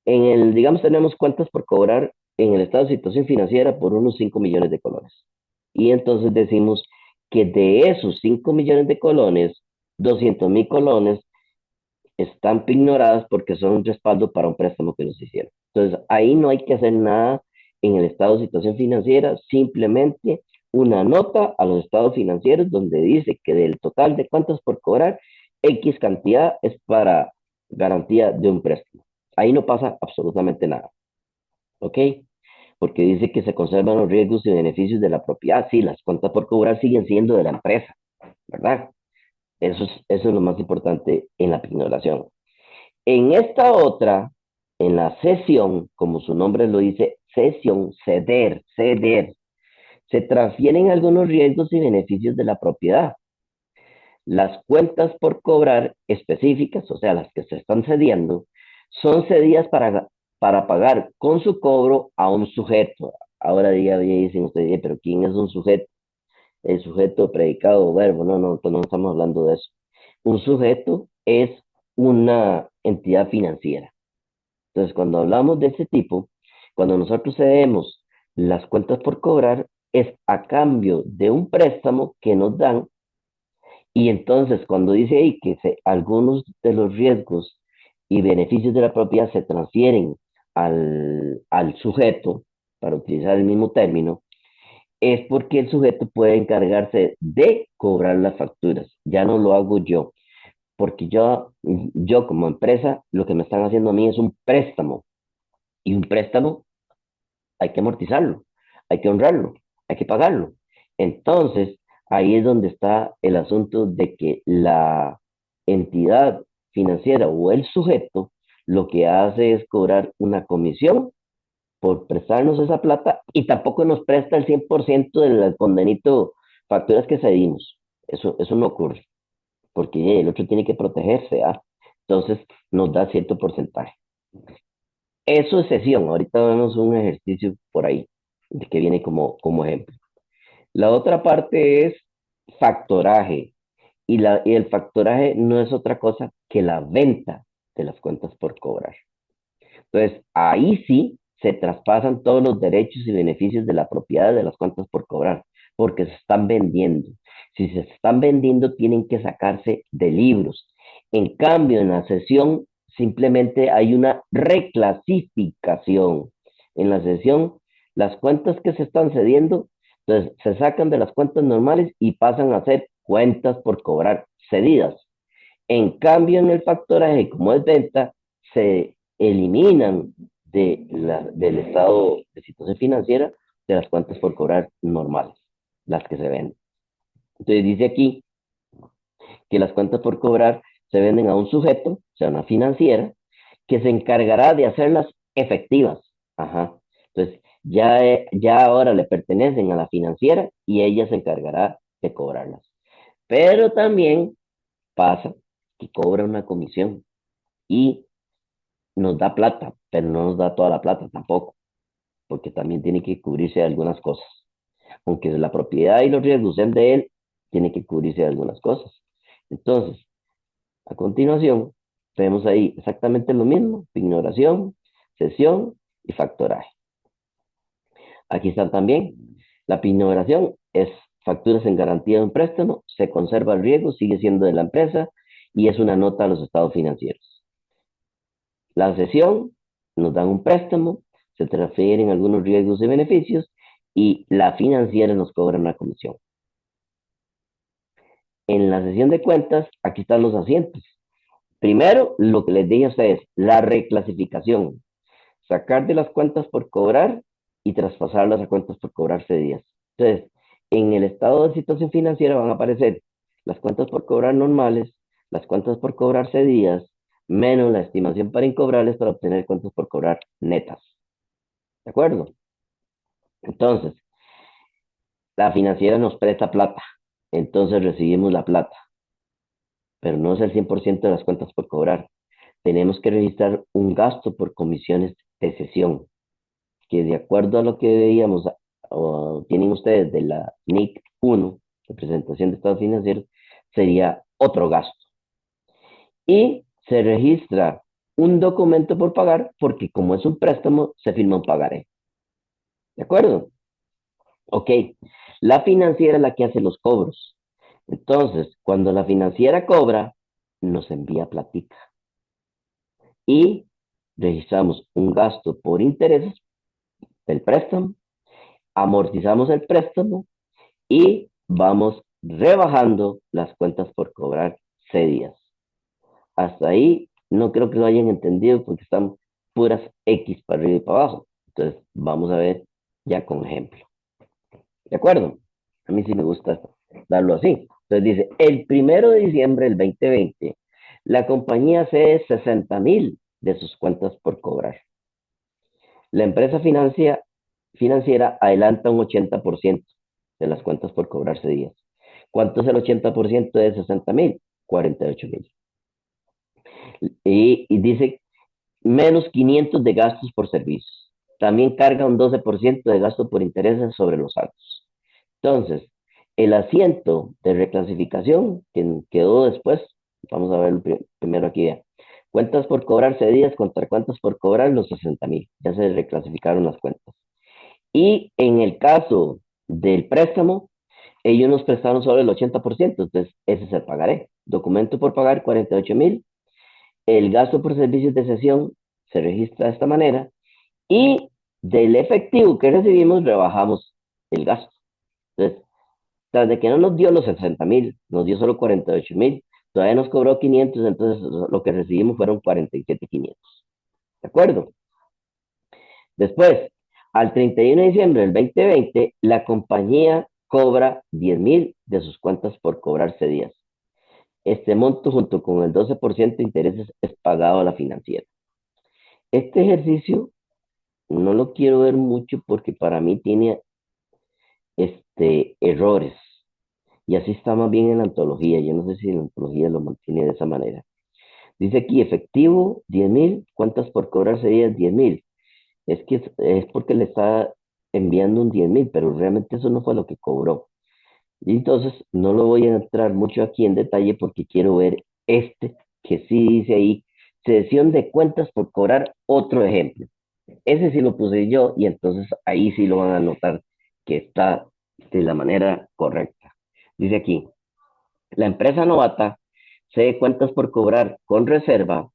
digamos, tenemos cuentas por cobrar en el estado de situación financiera por unos 5 millones de colones. Y entonces decimos que de esos 5 millones de colones, 200,000 colones están ignoradas porque son un respaldo para un préstamo que nos hicieron. Entonces, ahí no hay que hacer nada en el estado de situación financiera, simplemente una nota a los estados financieros donde dice que del total de cuentas por cobrar, X cantidad es para garantía de un préstamo. Ahí no pasa absolutamente nada. ¿Ok? porque dice que se conservan los riesgos y beneficios de la propiedad. Sí, las cuentas por cobrar siguen siendo de la empresa, ¿verdad? Eso es lo más importante en la pignoración. En esta otra, en la cesión, como su nombre lo dice, cesión, ceder, se transfieren algunos riesgos y beneficios de la propiedad. Las cuentas por cobrar específicas, o sea, las que se están cediendo, son cedidas para pagar con su cobro a un sujeto. Ahora ya dicen ustedes, pero ¿quién es un sujeto? El sujeto, predicado o verbo, no, pues no estamos hablando de eso. Un sujeto es una entidad financiera. Entonces, cuando hablamos de ese tipo, cuando nosotros cedemos las cuentas por cobrar, es a cambio de un préstamo que nos dan. Y entonces, cuando dice ahí que algunos de los riesgos y beneficios de la propiedad se transfieren al sujeto, para utilizar el mismo término, es porque el sujeto puede encargarse de cobrar las facturas. Ya no lo hago yo, porque yo como empresa, lo que me están haciendo a mí es un préstamo. Y un préstamo hay que amortizarlo, hay que honrarlo, hay que pagarlo. Entonces, ahí es donde está el asunto de que la entidad financiera o el sujeto lo que hace es cobrar una comisión por prestarnos esa plata y tampoco nos presta el 100% del condenito facturas que cedimos. Eso no ocurre, porque el otro tiene que protegerse, ¿ah? Entonces nos da cierto porcentaje. Eso es cesión. Ahorita vemos un ejercicio por ahí que viene como ejemplo. La otra parte es factoraje. Y el factoraje no es otra cosa que la venta de las cuentas por cobrar. Entonces, ahí sí se traspasan todos los derechos y beneficios de la propiedad de las cuentas por cobrar, porque se están vendiendo. Si se están vendiendo, tienen que sacarse de libros. En cambio, en la cesión simplemente hay una reclasificación. En la cesión, las cuentas que se están cediendo, entonces se sacan de las cuentas normales y pasan a ser cuentas por cobrar cedidas. En cambio, en el factoraje, como es venta, se eliminan del estado de situación financiera de las cuentas por cobrar normales, las que se venden. Entonces dice aquí que las cuentas por cobrar se venden a un sujeto, o sea, una financiera, que se encargará de hacerlas efectivas. Ajá. Entonces, ya ahora le pertenecen a la financiera y ella se encargará de cobrarlas. Pero también pasa que cobra una comisión y nos da plata, pero no nos da toda la plata tampoco, porque también tiene que cubrirse de algunas cosas. Aunque la propiedad y los riesgos sean de él, tiene que cubrirse de algunas cosas. Entonces, a continuación, vemos ahí exactamente lo mismo, ignoración, cesión y factoraje. Aquí están también. La pignoración es facturas en garantía de un préstamo, se conserva el riesgo, sigue siendo de la empresa y es una nota a los estados financieros. La cesión, nos dan un préstamo, se transfieren algunos riesgos y beneficios y la financiera nos cobra una comisión. En la sesión de cuentas, aquí están los asientos. Primero, lo que les dije a ustedes, la reclasificación. Sacar de las cuentas por cobrar y traspasarlas a cuentas por cobrar cedidas. Entonces, en el estado de situación financiera van a aparecer las cuentas por cobrar normales, las cuentas por cobrar cedidas, menos la estimación para incobrables para obtener cuentas por cobrar netas. ¿De acuerdo? Entonces, la financiera nos presta plata, entonces recibimos la plata, pero no es el 100% de las cuentas por cobrar. Tenemos que registrar un gasto por comisiones de cesión, que de acuerdo a lo que veíamos, o tienen ustedes de la NIC 1, de presentación de estados financieros, sería otro gasto. Y se registra un documento por pagar, porque como es un préstamo, se firma un pagaré. ¿De acuerdo? Ok, la financiera es la que hace los cobros. Entonces, cuando la financiera cobra, nos envía platica. Y registramos un gasto por intereses del préstamo, amortizamos el préstamo y vamos rebajando las cuentas por cobrar cedidas. Hasta ahí no creo que lo hayan entendido porque están puras X para arriba y para abajo. Entonces, vamos a ver ya con ejemplo. ¿De acuerdo? A mí sí me gusta darlo así. Entonces dice, el 1 de diciembre del 2020, la compañía cede 60,000 de sus cuentas por cobrar. La empresa financiera adelanta un 80% de las cuentas por cobrarse días. ¿Cuánto es el 80% de 60,000? 48,000. Y dice menos 500 de gastos por servicios. También carga un 12% de gasto por intereses sobre los saldos. Entonces, el asiento de reclasificación que quedó después, vamos a ver primero aquí ya. Cuentas por cobrar cedidas contra cuentas por cobrar los 60,000. Ya se reclasificaron las cuentas. Y en el caso del préstamo, ellos nos prestaron solo el 80%, entonces ese es el pagaré. Documento por pagar 48,000. El gasto por servicios de sesión se registra de esta manera y del efectivo que recibimos rebajamos el gasto. Entonces, tras de que no nos dio los 60,000, nos dio solo 48,000, todavía nos cobró 500, entonces lo que recibimos fueron 47,500. ¿De acuerdo? Después, al 31 de diciembre del 2020, la compañía cobra 10,000 de sus cuentas por cobrarse días. Este monto, junto con el 12% de intereses, es pagado a la financiera. Este ejercicio no lo quiero ver mucho porque para mí tiene errores. Y así está más bien en la antología. Yo no sé si la antología lo mantiene de esa manera. Dice aquí, efectivo, 10,000, cuentas por cobrarse días, 10,000. Es que es porque le está enviando un 10,000, pero realmente eso no fue lo que cobró. Y entonces no lo voy a entrar mucho aquí en detalle porque quiero ver que sí dice ahí, cesión de cuentas por cobrar, otro ejemplo. Ese sí lo puse yo y entonces ahí sí lo van a notar que está de la manera correcta. Dice aquí, la empresa novata cede cuentas por cobrar con reserva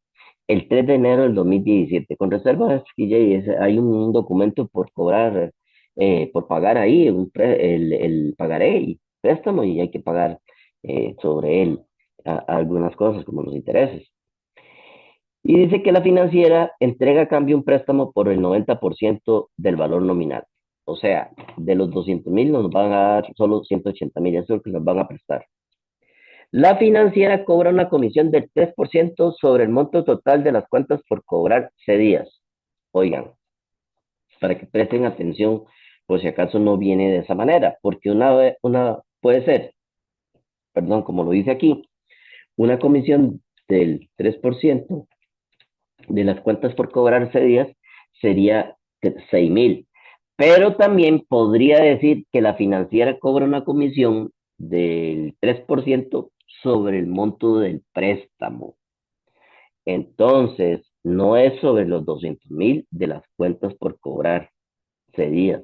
el 3 de enero del 2017. Con reserva es que hay un documento por cobrar, por pagar ahí, el pagaré y préstamo y hay que pagar sobre él algunas cosas como los intereses. Y dice que la financiera entrega a cambio un préstamo por el 90% del valor nominal. O sea, de los 200,000 nos van a dar solo 180,000, eso es lo que nos van a prestar. La financiera cobra una comisión del 3% sobre el monto total de las cuentas por cobrar cedidas. Oigan, para que presten atención, por si acaso no viene de esa manera, porque una puede ser, perdón, como lo dice aquí, una comisión del 3% de las cuentas por cobrar cedidas sería 6,000. Pero también podría decir que la financiera cobra una comisión del 3% sobre el monto del préstamo. Entonces, no es sobre los 200,000 de las cuentas por cobrar cedidas,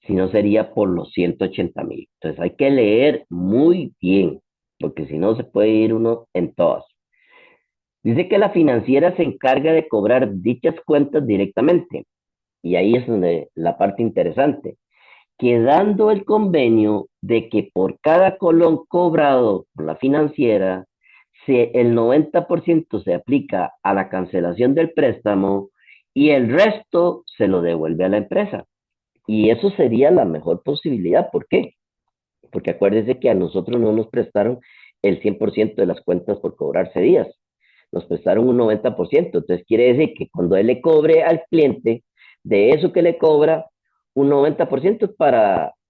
sino sería por los 180,000. Entonces, hay que leer muy bien, porque si no se puede ir uno en todas. Dice que la financiera se encarga de cobrar dichas cuentas directamente. Y ahí es donde la parte interesante, quedando el convenio de que por cada colón cobrado por la financiera, el 90% se aplica a la cancelación del préstamo y el resto se lo devuelve a la empresa. Y eso sería la mejor posibilidad. ¿Por qué? Porque acuérdense que a nosotros no nos prestaron el 100% de las cuentas por cobrarse días, nos prestaron un 90%. Entonces quiere decir que cuando él le cobre al cliente, de eso que le cobra, un 90% es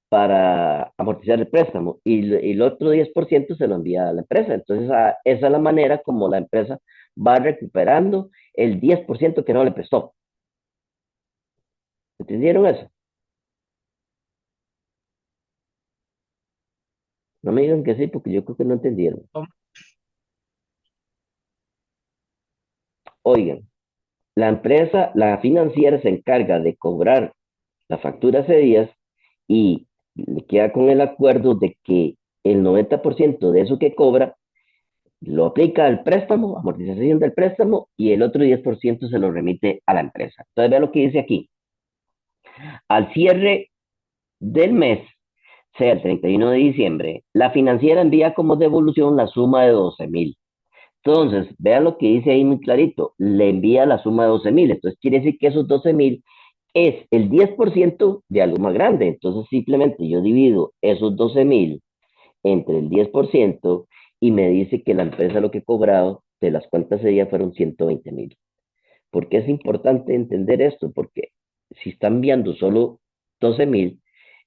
para amortizar el préstamo y el otro 10% se lo envía a la empresa. Entonces esa es la manera como la empresa va recuperando el 10% que no le prestó. ¿Entendieron eso? No me digan que sí, porque yo creo que no entendieron. Oigan, la empresa, la financiera se encarga de cobrar la factura hace días y le queda con el acuerdo de que el 90% de eso que cobra lo aplica al préstamo, amortización del préstamo, y el otro 10% se lo remite a la empresa. Entonces, vea lo que dice aquí. Al cierre del mes, sea el 31 de diciembre, la financiera envía como devolución la suma de 12,000. Entonces, vean lo que dice ahí muy clarito, le envía la suma de 12,000. Entonces, quiere decir que esos 12,000 es el 10% de algo más grande. Entonces simplemente yo divido esos 12,000 entre el 10% y me dice que la empresa lo que ha cobrado de las cuentas de día fueron 120,000. ¿Por qué es importante entender esto? Porque si están enviando solo 12,000,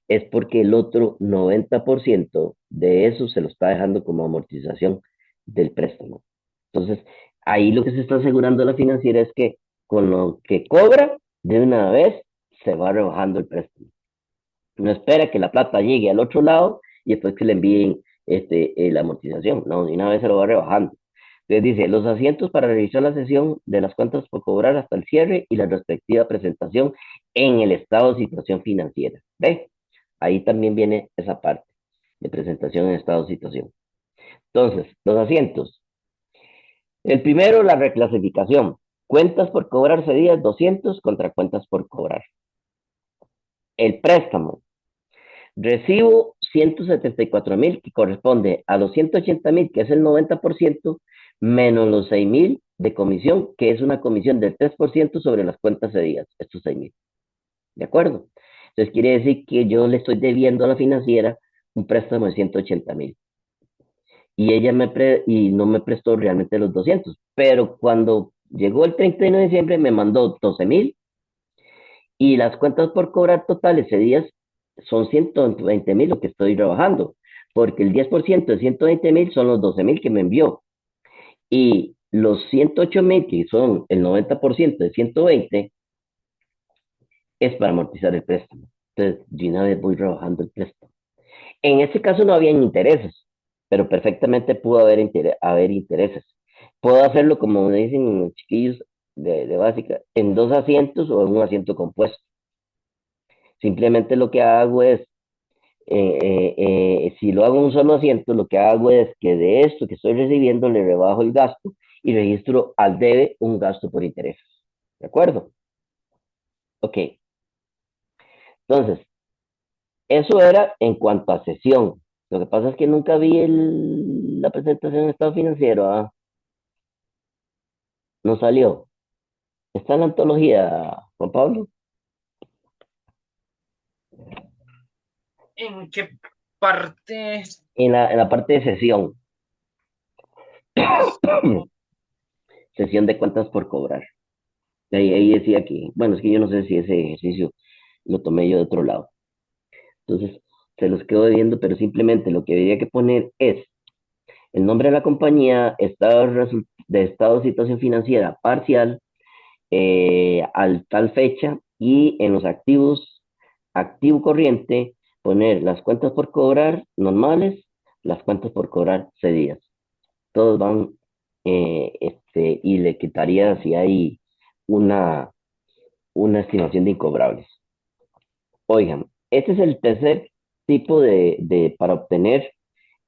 es porque el otro 90% de eso se lo está dejando como amortización del préstamo. Entonces, ahí lo que se está asegurando la financiera es que con lo que cobra, de una vez se va rebajando el préstamo. No espera que la plata llegue al otro lado y después que le envíen la amortización. No, de una vez se lo va rebajando. Entonces dice, los asientos para revisar la sesión de las cuentas por cobrar hasta el cierre y la respectiva presentación en el estado de situación financiera. ¿Ve? Ahí también viene esa parte de presentación en estado de situación. Entonces, los asientos. El primero, la reclasificación. Cuentas por cobrar días 200 contra cuentas por cobrar. El préstamo. Recibo 174,000 que corresponde a los 180,000, que es el 90%, menos los 6,000 de comisión, que es una comisión del 3% sobre las cuentas cedidas, estos 6,000. ¿De acuerdo? Entonces quiere decir que yo le estoy debiendo a la financiera un préstamo de 180,000. Y ella y no me prestó realmente los 200. Pero cuando llegó el 31 de diciembre me mandó 12,000 y las cuentas por cobrar totales ese día son 120,000 lo que estoy trabajando, porque el 10% de 120,000 son los 12,000 que me envió, y los 108,000, que son el 90% de 120, es para amortizar el préstamo. Entonces, de una vez voy trabajando el préstamo. En este caso no habían intereses, pero perfectamente pudo haber intereses. Puedo hacerlo, como me dicen los chiquillos de básica, en dos asientos o en un asiento compuesto. Simplemente lo que hago es si lo hago en un solo asiento, lo que hago es que de esto que estoy recibiendo le rebajo el gasto y registro al debe un gasto por intereses. ¿De acuerdo? Ok. Entonces, eso era en cuanto a sesión. Lo que pasa es que nunca vi la presentación de estado financiero. No salió. Está en la antología, Juan Pablo. ¿En qué parte? En la parte de sesión. Sesión de cuentas por cobrar. Ahí decía que, bueno, es que yo no sé si ese ejercicio lo tomé yo de otro lado. Entonces, se los quedo viendo, pero simplemente lo que había que poner es el nombre de la compañía, de estado de situación financiera parcial, al tal fecha, y en los activos, activo corriente, poner las cuentas por cobrar normales, las cuentas por cobrar cedidas. Todos van, y le quitaría si hay una, una estimación de incobrables. Oigan, este es el tercer tipo para obtener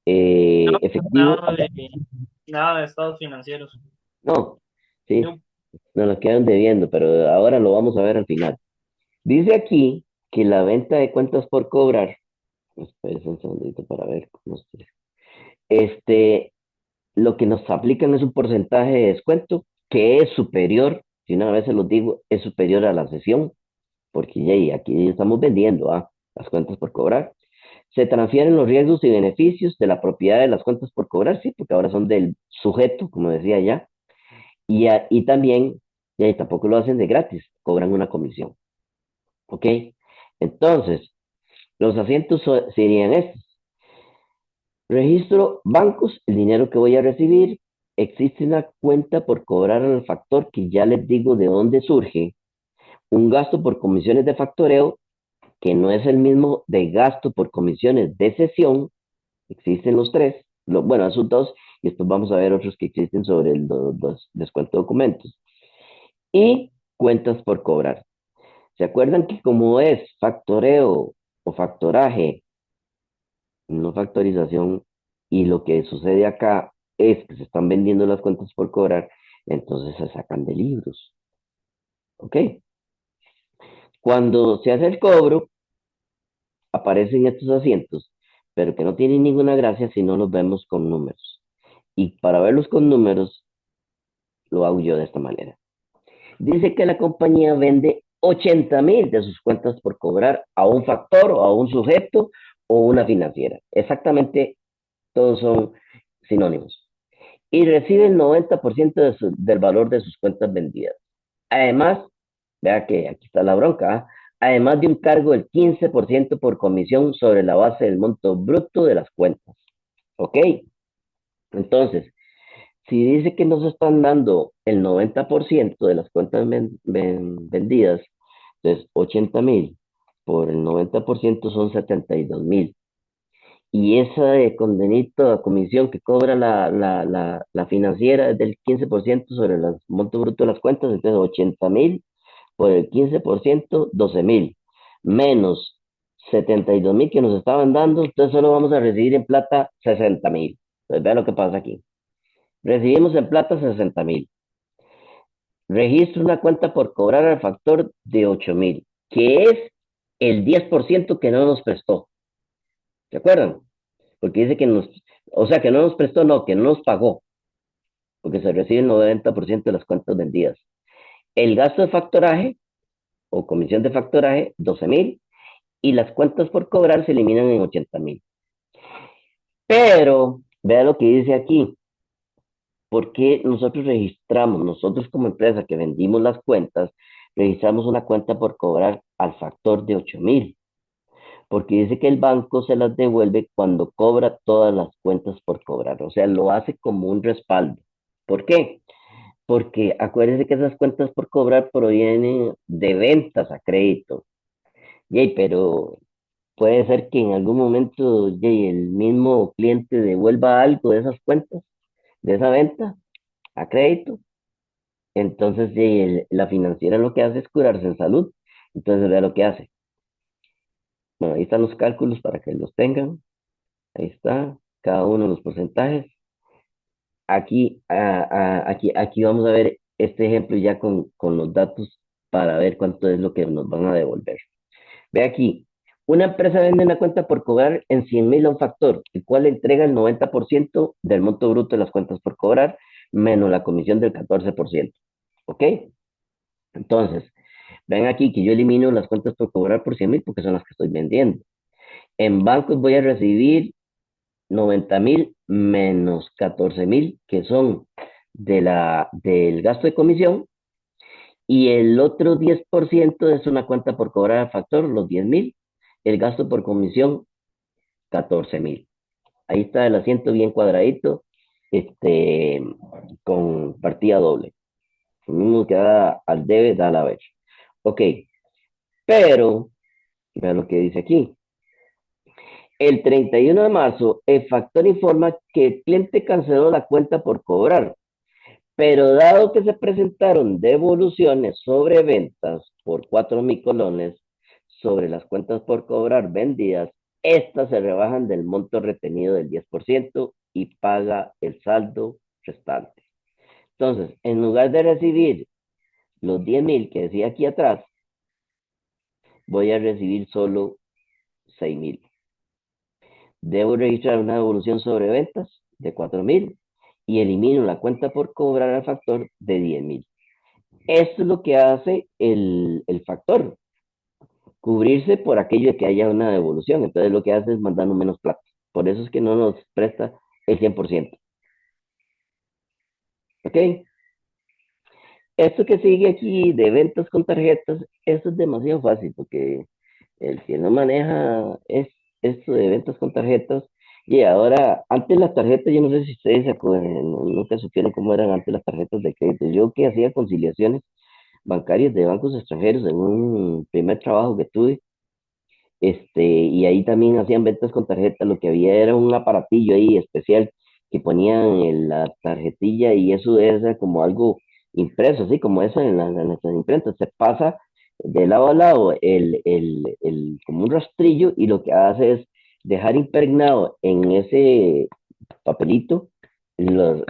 efectivo. Nada de estados financieros. No, sí, No. nos lo quedan debiendo, pero ahora lo vamos a ver al final. Dice aquí que la venta de cuentas por cobrar, espérense un segundito para ver cómo lo que nos aplican es un porcentaje de descuento que es superior, si una vez se los digo, es superior a la sesión, porque ya aquí estamos vendiendo las cuentas por cobrar. Se transfieren los riesgos y beneficios de la propiedad de las cuentas por cobrar, sí, porque ahora son del sujeto, como decía ya, y también, y tampoco lo hacen de gratis, cobran una comisión. ¿Ok? Entonces, los asientos serían estos. Registro bancos, el dinero que voy a recibir. Existe una cuenta por cobrar al factor que ya les digo de dónde surge. Un gasto por comisiones de factoreo, que no es el mismo de gasto por comisiones de cesión. Existen los tres, bueno, esos dos, y después vamos a ver otros que existen sobre el descuento de documentos. Y cuentas por cobrar. ¿Se acuerdan que como es factoreo o factoraje, no factorización, y lo que sucede acá es que se están vendiendo las cuentas por cobrar, entonces se sacan de libros? ¿Ok? Cuando se hace el cobro, aparecen estos asientos, pero que no tienen ninguna gracia si no los vemos con números. Y para verlos con números, lo hago yo de esta manera. Dice que la compañía vende 80.000 de sus cuentas por cobrar a un factor o a un sujeto o una financiera. Exactamente, todos son sinónimos. Y recibe el 90% del valor de sus cuentas vendidas. Además, vea que aquí está la bronca, ¿ah? Además de un cargo del 15% por comisión sobre la base del monto bruto de las cuentas. ¿Ok? Entonces, si dice que nos están dando el 90% de las cuentas vendidas, entonces 80.000 por el 90% son 72.000. Y esa de condenito a comisión que cobra la financiera es del 15% sobre el monto bruto de las cuentas, entonces 80.000 por el 15%, 12.000, menos 72.000 que nos estaban dando, entonces solo vamos a recibir en plata 60.000. Entonces vean lo que pasa aquí. Recibimos en plata 60.000. Registro una cuenta por cobrar al factor de 8.000, que es el 10% que no nos prestó. ¿Se acuerdan? Porque dice que nos, o sea, que no nos prestó, no, que no nos pagó, porque se recibe el 90% de las cuentas vendidas. El gasto de factoraje o comisión de factoraje, 12.000, y las cuentas por cobrar se eliminan en 80.000. Pero, vea lo que dice aquí, porque nosotros registramos, nosotros como empresa que vendimos las cuentas, registramos una cuenta por cobrar al factor de 8.000, porque dice que el banco se las devuelve cuando cobra todas las cuentas por cobrar, o sea, lo hace como un respaldo. ¿Por qué? Porque acuérdense que esas cuentas por cobrar provienen de ventas a crédito. Yay, pero puede ser que en algún momento yay, el mismo cliente devuelva algo de esas cuentas, de esa venta a crédito. Entonces yay, la financiera lo que hace es curarse en salud. Entonces vea lo que hace. Bueno, ahí están los cálculos para que los tengan. Ahí está, cada uno de los porcentajes. Aquí vamos a ver este ejemplo ya con los datos para ver cuánto es lo que nos van a devolver. Ve aquí, una empresa vende una cuenta por cobrar en 100.000 a un factor, el cual le entrega el 90% del monto bruto de las cuentas por cobrar, menos la comisión del 14%. ¿Ok? Entonces, ven aquí que yo elimino las cuentas por cobrar por 100.000 porque son las que estoy vendiendo. En bancos voy a recibir 90.000 menos 14.000, que son del gasto de comisión, y el otro 10% es una cuenta por cobrar al factor, los 10.000, el gasto por comisión, 14.000. Ahí está el asiento bien cuadradito, este, con partida doble. Lo mismo que da al debe, da a la vez. Ok, pero, vea lo que dice aquí. El 31 de marzo, el factor informa que el cliente canceló la cuenta por cobrar, pero dado que se presentaron devoluciones sobre ventas por 4.000 colones sobre las cuentas por cobrar vendidas, estas se rebajan del monto retenido del 10% y paga el saldo restante. Entonces, en lugar de recibir los 10.000 que decía aquí atrás, voy a recibir solo 6.000. Debo registrar una devolución sobre ventas de 4.000 y elimino la cuenta por cobrar al factor de 10.000. Esto es lo que hace el factor, cubrirse por aquello de que haya una devolución. Entonces lo que hace es mandarnos menos plata. Por eso es que no nos presta el 100%. ¿Ok? Esto que sigue aquí de ventas con tarjetas, eso es demasiado fácil porque el que no maneja es esto de ventas con tarjetas. Y ahora, antes las tarjetas, yo no sé si ustedes se acuerdan, nunca supieron cómo eran antes las tarjetas de crédito. Yo que hacía conciliaciones bancarias de bancos extranjeros en un primer trabajo que tuve, y ahí también hacían ventas con tarjeta, lo que había era un aparatillo ahí especial que ponían en la tarjetilla y eso era como algo impreso, así como eso en las imprentas, se pasa de lado a lado como un rastrillo y lo que hace es dejar impregnado en ese papelito el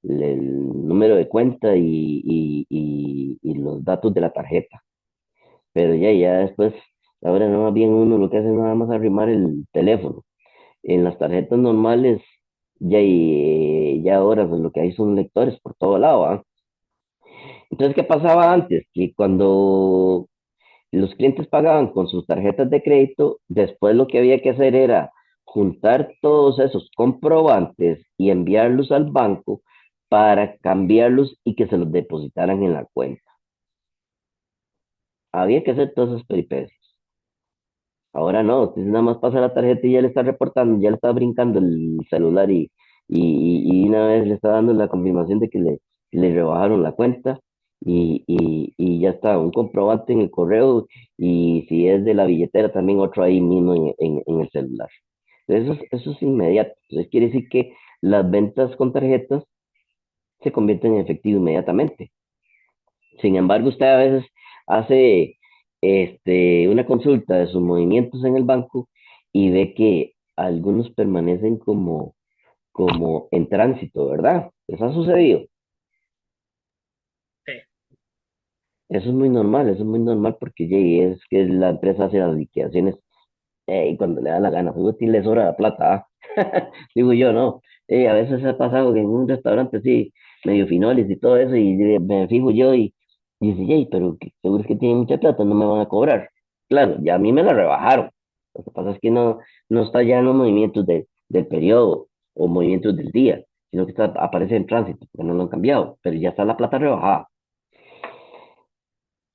número de cuenta y los datos de la tarjeta. Pero ya después, ahora no más bien uno lo que hace es nada más arrimar el teléfono. En las tarjetas normales, ya ahora pues lo que hay son lectores por todo lado, ¿ah? Entonces, ¿qué pasaba antes? Que cuando los clientes pagaban con sus tarjetas de crédito, después lo que había que hacer era juntar todos esos comprobantes y enviarlos al banco para cambiarlos y que se los depositaran en la cuenta. Había que hacer todas esas peripecias. Ahora no, usted nada más pasa la tarjeta y ya le está reportando, ya le está brincando el celular y una vez le está dando la confirmación de que le rebajaron la cuenta y ya está, un comprobante en el correo y si es de la billetera también otro ahí mismo en el celular. Eso es inmediato. Entonces quiere decir que las ventas con tarjetas se convierten en efectivo inmediatamente. Sin embargo, usted a veces hace una consulta de sus movimientos en el banco y ve que algunos permanecen como en tránsito, ¿verdad? ¿Les ha sucedido? Sí, Eso es muy normal, eso es muy normal porque es que la empresa hace las liquidaciones y cuando le da la gana, pues les sobra la plata, ¿ah? Digo yo, no. A veces ha pasado que en un restaurante así, medio finolis y todo eso, y me fijo yo y dice, "Yey, pero seguro es que tienen mucha plata, no me van a cobrar". Claro, ya a mí me la rebajaron. Lo que pasa es que no está ya en los movimientos del periodo o movimientos del día, sino que aparece en tránsito, porque no lo han cambiado, pero ya está la plata rebajada.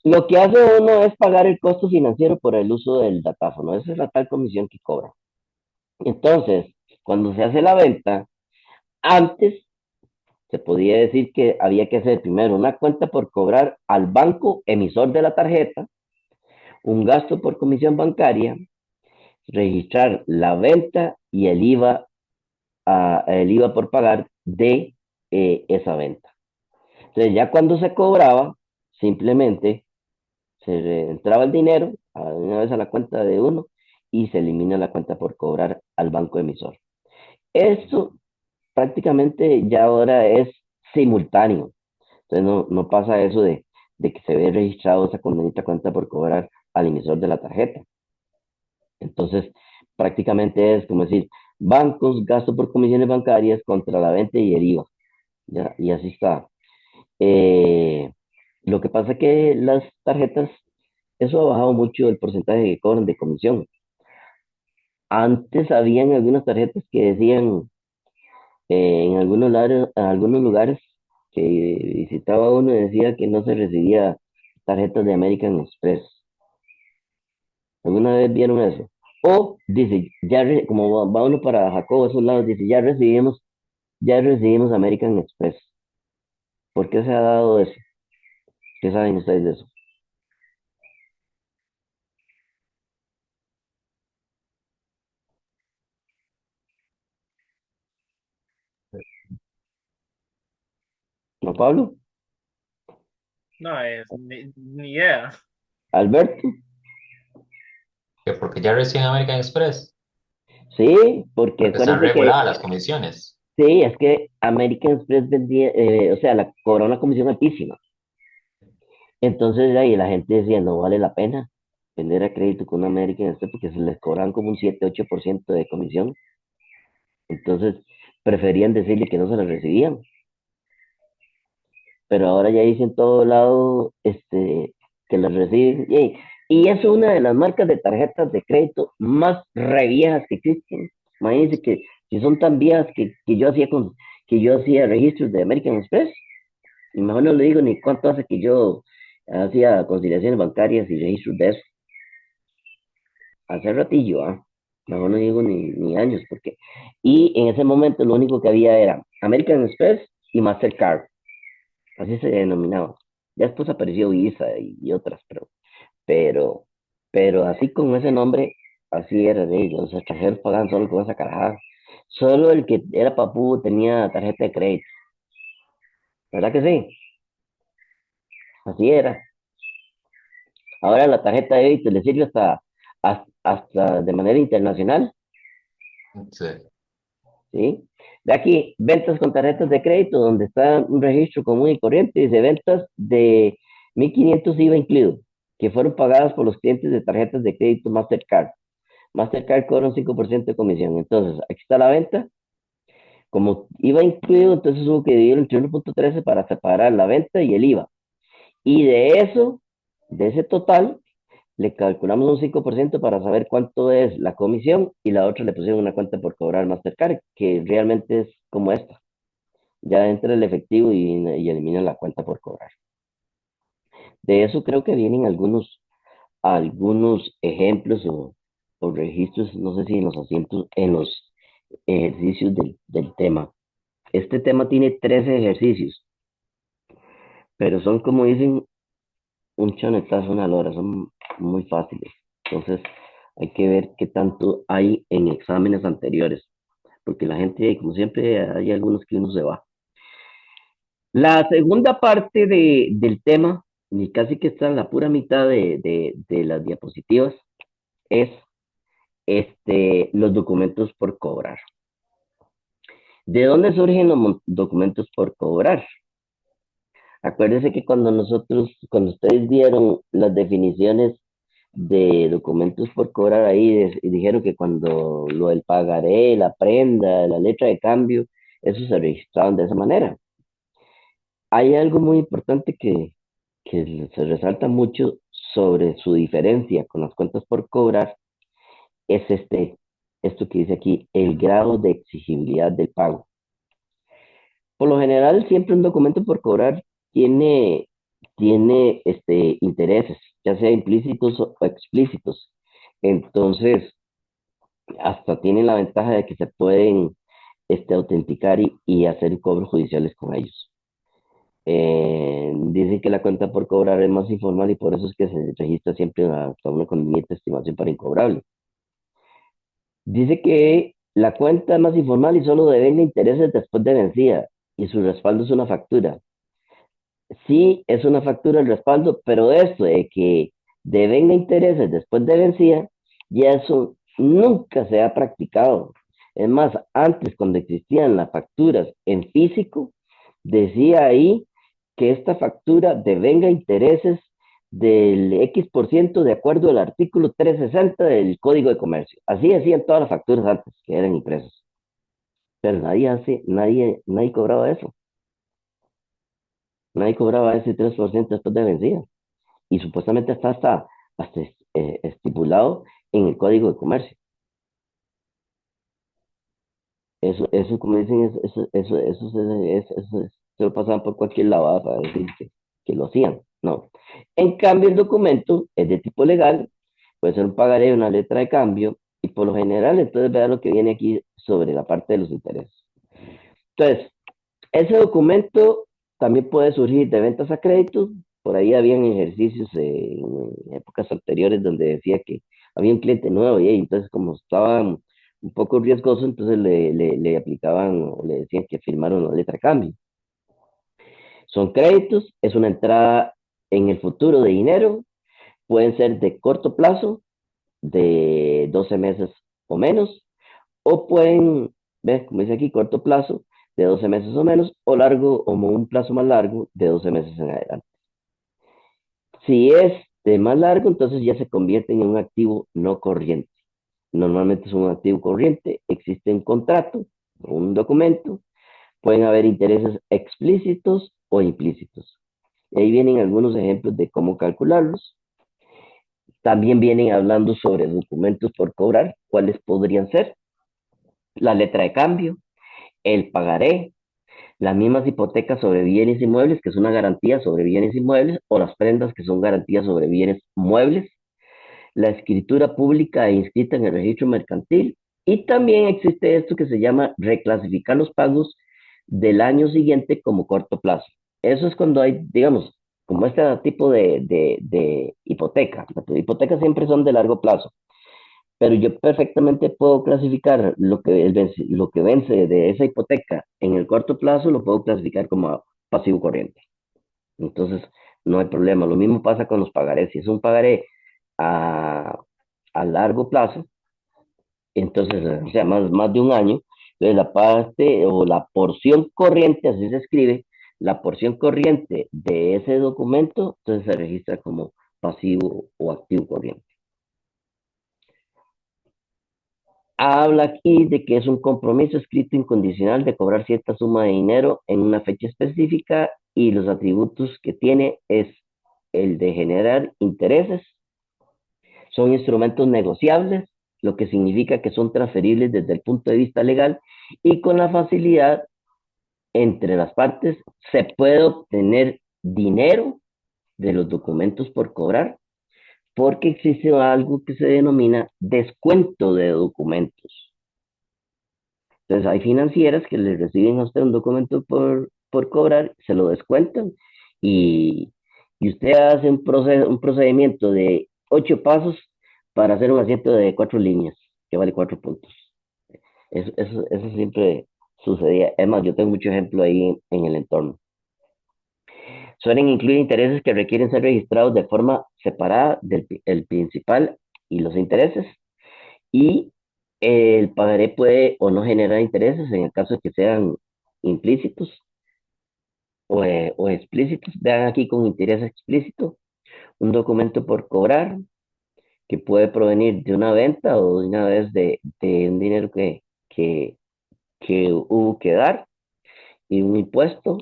Lo que hace uno es pagar el costo financiero por el uso del datáfono. Esa es la tal comisión que cobra. Entonces, cuando se hace la venta, antes se podía decir que había que hacer primero una cuenta por cobrar al banco emisor de la tarjeta, un gasto por comisión bancaria, registrar la venta y el IVA por pagar de esa venta. Entonces, ya cuando se cobraba, simplemente entraba el dinero una vez a la cuenta de uno y se elimina la cuenta por cobrar al banco emisor. Esto prácticamente ya ahora es simultáneo. Entonces no pasa eso de que se ve registrado esa condenita cuenta por cobrar al emisor de la tarjeta. Entonces, prácticamente es como decir, bancos, gasto por comisiones bancarias contra la venta y el IVA. ¿Ya? Y así está. Eh, lo que pasa es que las tarjetas, eso ha bajado mucho el porcentaje que cobran de comisión. Antes habían algunas tarjetas que decían en algunos lugares que visitaba uno decía que no se recibía tarjetas de American Express. ¿Alguna vez vieron eso? O dice, como va uno para Jacobo, esos lados, dice, ya recibimos American Express. ¿Por qué se ha dado eso? ¿Qué saben ustedes de eso? ¿No, Pablo? no, es ni idea. ¿Alberto? Que porque ya recién American Express, Sí, porque porque están acuérdense que, reguladas las comisiones. sí, es que American Express vendía, o sea, cobró una comisión altísima. Entonces ahí la gente decía, no vale la pena vender a crédito con una American Express porque se les cobran como un 7-8% de comisión. Entonces preferían decirle que no se las recibían. Pero ahora ya dicen en todo lado que las reciben. Y es una de las marcas de tarjetas de crédito más reviejas que existen. Imagínense que si son tan viejas que yo hacía registros de American Express, y mejor no le digo ni cuánto hace que yo hacía conciliaciones bancarias y registros de eso. Hace ratillo, mejor no digo ni años, porque. Y en ese momento lo único que había era American Express y Mastercard, así se denominaba. Ya después apareció Visa y otras, pero, pero así con ese nombre, así era de ellos. Los extranjeros pagaban solo con esa carajada. Solo el que era papú tenía tarjeta de crédito, ¿verdad que sí? Así era. Ahora la tarjeta de débito le sirve hasta de manera internacional, Sí. ¿sí? De aquí, ventas con tarjetas de crédito, donde está un registro común y corriente, dice ventas de 1.500 IVA incluido, que fueron pagadas por los clientes de tarjetas de crédito Mastercard. Mastercard cobra un 5% de comisión. Entonces, aquí está la venta. Como IVA incluido, entonces hubo que dividir entre 1.13 para separar la venta y el IVA. Y de eso, de ese total, le calculamos un 5% para saber cuánto es la comisión y la otra le pusieron una cuenta por cobrar Mastercard, que realmente es como esta. Ya entra el efectivo y elimina la cuenta por cobrar. De eso creo que vienen algunos ejemplos o registros, no sé si en los asientos, en los ejercicios del tema. Este tema tiene 13 ejercicios, pero son, como dicen, un chanetazo, una lora, son muy fáciles. Entonces, hay que ver qué tanto hay en exámenes anteriores, porque la gente, como siempre, hay algunos que uno se va. La segunda parte del tema, y casi que está en la pura mitad de las diapositivas, es los documentos por cobrar. ¿De dónde surgen los documentos por cobrar? Acuérdense que cuando ustedes vieron las definiciones de documentos por cobrar ahí, dijeron que cuando lo del pagaré, la prenda, la letra de cambio, eso se registraban de esa manera. Hay algo muy importante que se resalta mucho sobre su diferencia con las cuentas por cobrar, es esto que dice aquí, el grado de exigibilidad del pago. Por lo general, siempre un documento por cobrar tiene intereses, ya sea implícitos o explícitos. Entonces, hasta tienen la ventaja de que se pueden autenticar y hacer cobros judiciales con ellos. Dicen que la cuenta por cobrar es más informal y por eso es que se registra siempre hasta una conveniente estimación para incobrable. Dice que la cuenta es más informal y solo devenga intereses después de vencida y su respaldo es una factura. Sí, es una factura el respaldo, pero esto de que devenga intereses después de vencida, ya eso nunca se ha practicado. Es más, antes cuando existían las facturas en físico, decía ahí que esta factura devenga intereses del X% de acuerdo al artículo 360 del Código de Comercio. Así decían todas las facturas antes que eran impresas. Pero nadie cobraba eso. Nadie cobraba ese 3% después de vencida. Y supuestamente está hasta estipulado en el Código de Comercio. Eso como dicen, se lo pasaban por cualquier lado para decir que lo hacían. No. En cambio, el documento es de tipo legal, puede ser un pagaré, una letra de cambio, y por lo general, entonces vean lo que viene aquí sobre la parte de los intereses. Entonces, ese documento también puede surgir de ventas a crédito. Por ahí habían ejercicios en épocas anteriores donde decía que había un cliente nuevo y entonces como estaba un poco riesgoso, entonces le aplicaban o le decían que firmaron una letra de cambio. Son créditos, es una entrada en el futuro de dinero, pueden ser de corto plazo, de 12 meses o menos, o pueden, ver, como dice aquí, corto plazo, de 12 meses o menos, o largo, o un plazo más largo, de 12 meses en adelante. Si es de más largo, entonces ya se convierte en un activo no corriente. Normalmente es un activo corriente, existe un contrato, un documento, pueden haber intereses explícitos o implícitos. Y ahí vienen algunos ejemplos de cómo calcularlos. También vienen hablando sobre documentos por cobrar, cuáles podrían ser la letra de cambio, el pagaré, las mismas hipotecas sobre bienes inmuebles, que es una garantía sobre bienes inmuebles, o las prendas, que son garantías sobre bienes muebles, la escritura pública e inscrita en el registro mercantil, y también existe esto que se llama reclasificar los pagos del año siguiente como corto plazo. Eso es cuando hay, digamos, como este tipo de hipoteca. Las hipotecas siempre son de largo plazo, pero yo perfectamente puedo clasificar lo que vence de esa hipoteca en el corto plazo, lo puedo clasificar como pasivo corriente. Entonces, no hay problema. Lo mismo pasa con los pagarés. Si es un pagaré a, a largo plazo, entonces, o sea, más de un año, entonces la parte o la porción corriente, así se escribe, la porción corriente de ese documento, entonces se registra como pasivo o activo corriente. Habla aquí de que es un compromiso escrito incondicional de cobrar cierta suma de dinero en una fecha específica y los atributos que tiene es el de generar intereses. Son instrumentos negociables, lo que significa que son transferibles desde el punto de vista legal y con la facilidad entre las partes se puede obtener dinero de los documentos por cobrar porque existe algo que se denomina descuento de documentos. Entonces hay financieras que le reciben a usted un documento por cobrar, se lo descuentan y, y usted hace un procedimiento de 8 pasos para hacer un asiento de 4 líneas, que vale 4 puntos. Eso siempre sucedía. Es más, yo tengo mucho ejemplo ahí en el entorno. Suelen incluir intereses que requieren ser registrados de forma separada del el principal y los intereses. Y el pagaré puede o no generar intereses en el caso de que sean implícitos o explícitos. Vean aquí con interés explícito, un documento por cobrar que puede provenir de una venta o de una vez de un dinero que, que hubo que dar y un impuesto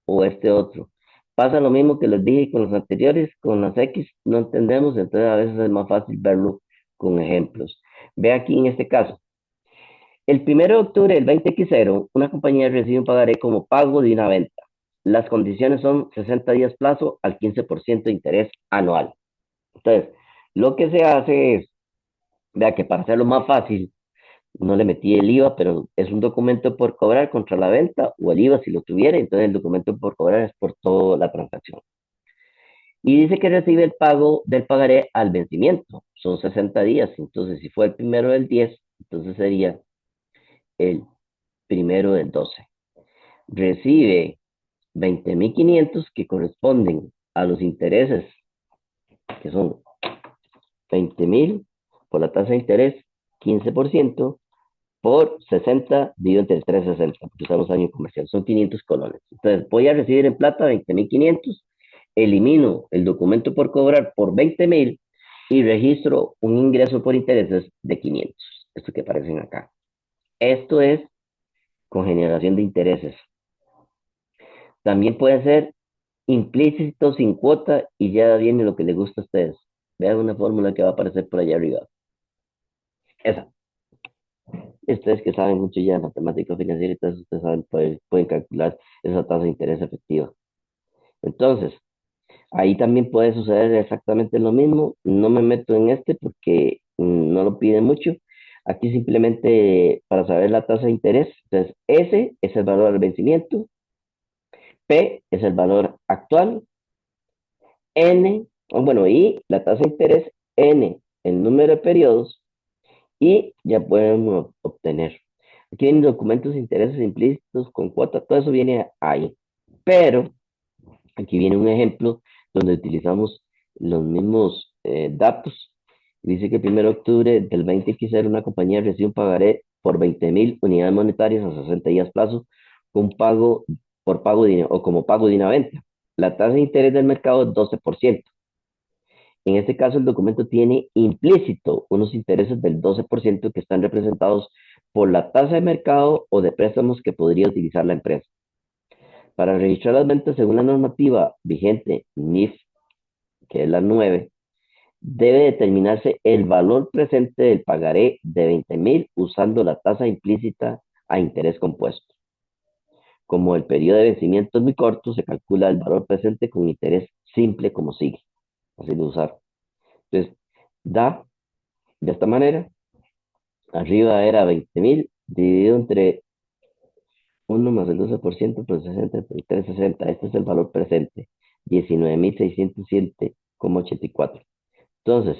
o este otro. Pasa lo mismo que les dije con los anteriores, con las X no entendemos, entonces a veces es más fácil verlo con ejemplos. Ve aquí en este caso, el 1 de octubre del 20X0, una compañía recibe un pagaré como pago de una venta. Las condiciones son 60 días plazo al 15% de interés anual. Entonces, lo que se hace es, vea que para hacerlo más fácil, no le metí el IVA, pero es un documento por cobrar contra la venta o el IVA si lo tuviera, entonces el documento por cobrar es por toda la transacción. Y dice que recibe el pago del pagaré al vencimiento, son 60 días, entonces si fue el 1 del 10, entonces sería el 1 del 12. Recibe 20.500 que corresponden a los intereses, que son 20.000 por la tasa de interés, 15% por 60 dividido entre 360, porque usamos año comercial, son 500 colones. Entonces voy a recibir en plata 20.500, elimino el documento por cobrar por 20.000 y registro un ingreso por intereses de 500. Esto que aparecen acá. Esto es con generación de intereses. También puede ser implícito sin cuota y ya viene lo que les gusta a ustedes. Vean una fórmula que va a aparecer por allá arriba. Esa. Ustedes que saben mucho ya de matemática financiera, entonces ustedes saben, pueden calcular esa tasa de interés efectiva. Entonces, ahí también puede suceder exactamente lo mismo. No me meto en este porque no lo pide mucho. Aquí simplemente para saber la tasa de interés. Entonces, S es el valor del vencimiento, P es el valor actual, N, bueno, y la tasa de interés, N, el número de periodos, y ya podemos obtener. Aquí vienen documentos de intereses implícitos con cuota, todo eso viene ahí. Pero aquí viene un ejemplo donde utilizamos los mismos datos. Dice que el 1 de octubre del 20X una compañía recibe un pagaré por 20.000 unidades monetarias a 60 días plazo con pago por pago de, o como pago de una venta. La tasa de interés del mercado es 12%. En este caso, el documento tiene implícito unos intereses del 12% que están representados por la tasa de mercado o de préstamos que podría utilizar la empresa. Para registrar las ventas según la normativa vigente NIF, que es la 9, debe determinarse el valor presente del pagaré de 20.000 usando la tasa implícita a interés compuesto. Como el periodo de vencimiento es muy corto, se calcula el valor presente con interés simple como sigue. Así de usar. Entonces, da de esta manera. Arriba era 20.000 dividido entre 1 más el 12% por 60 por 360. Este es el valor presente. 19.607,84. Entonces,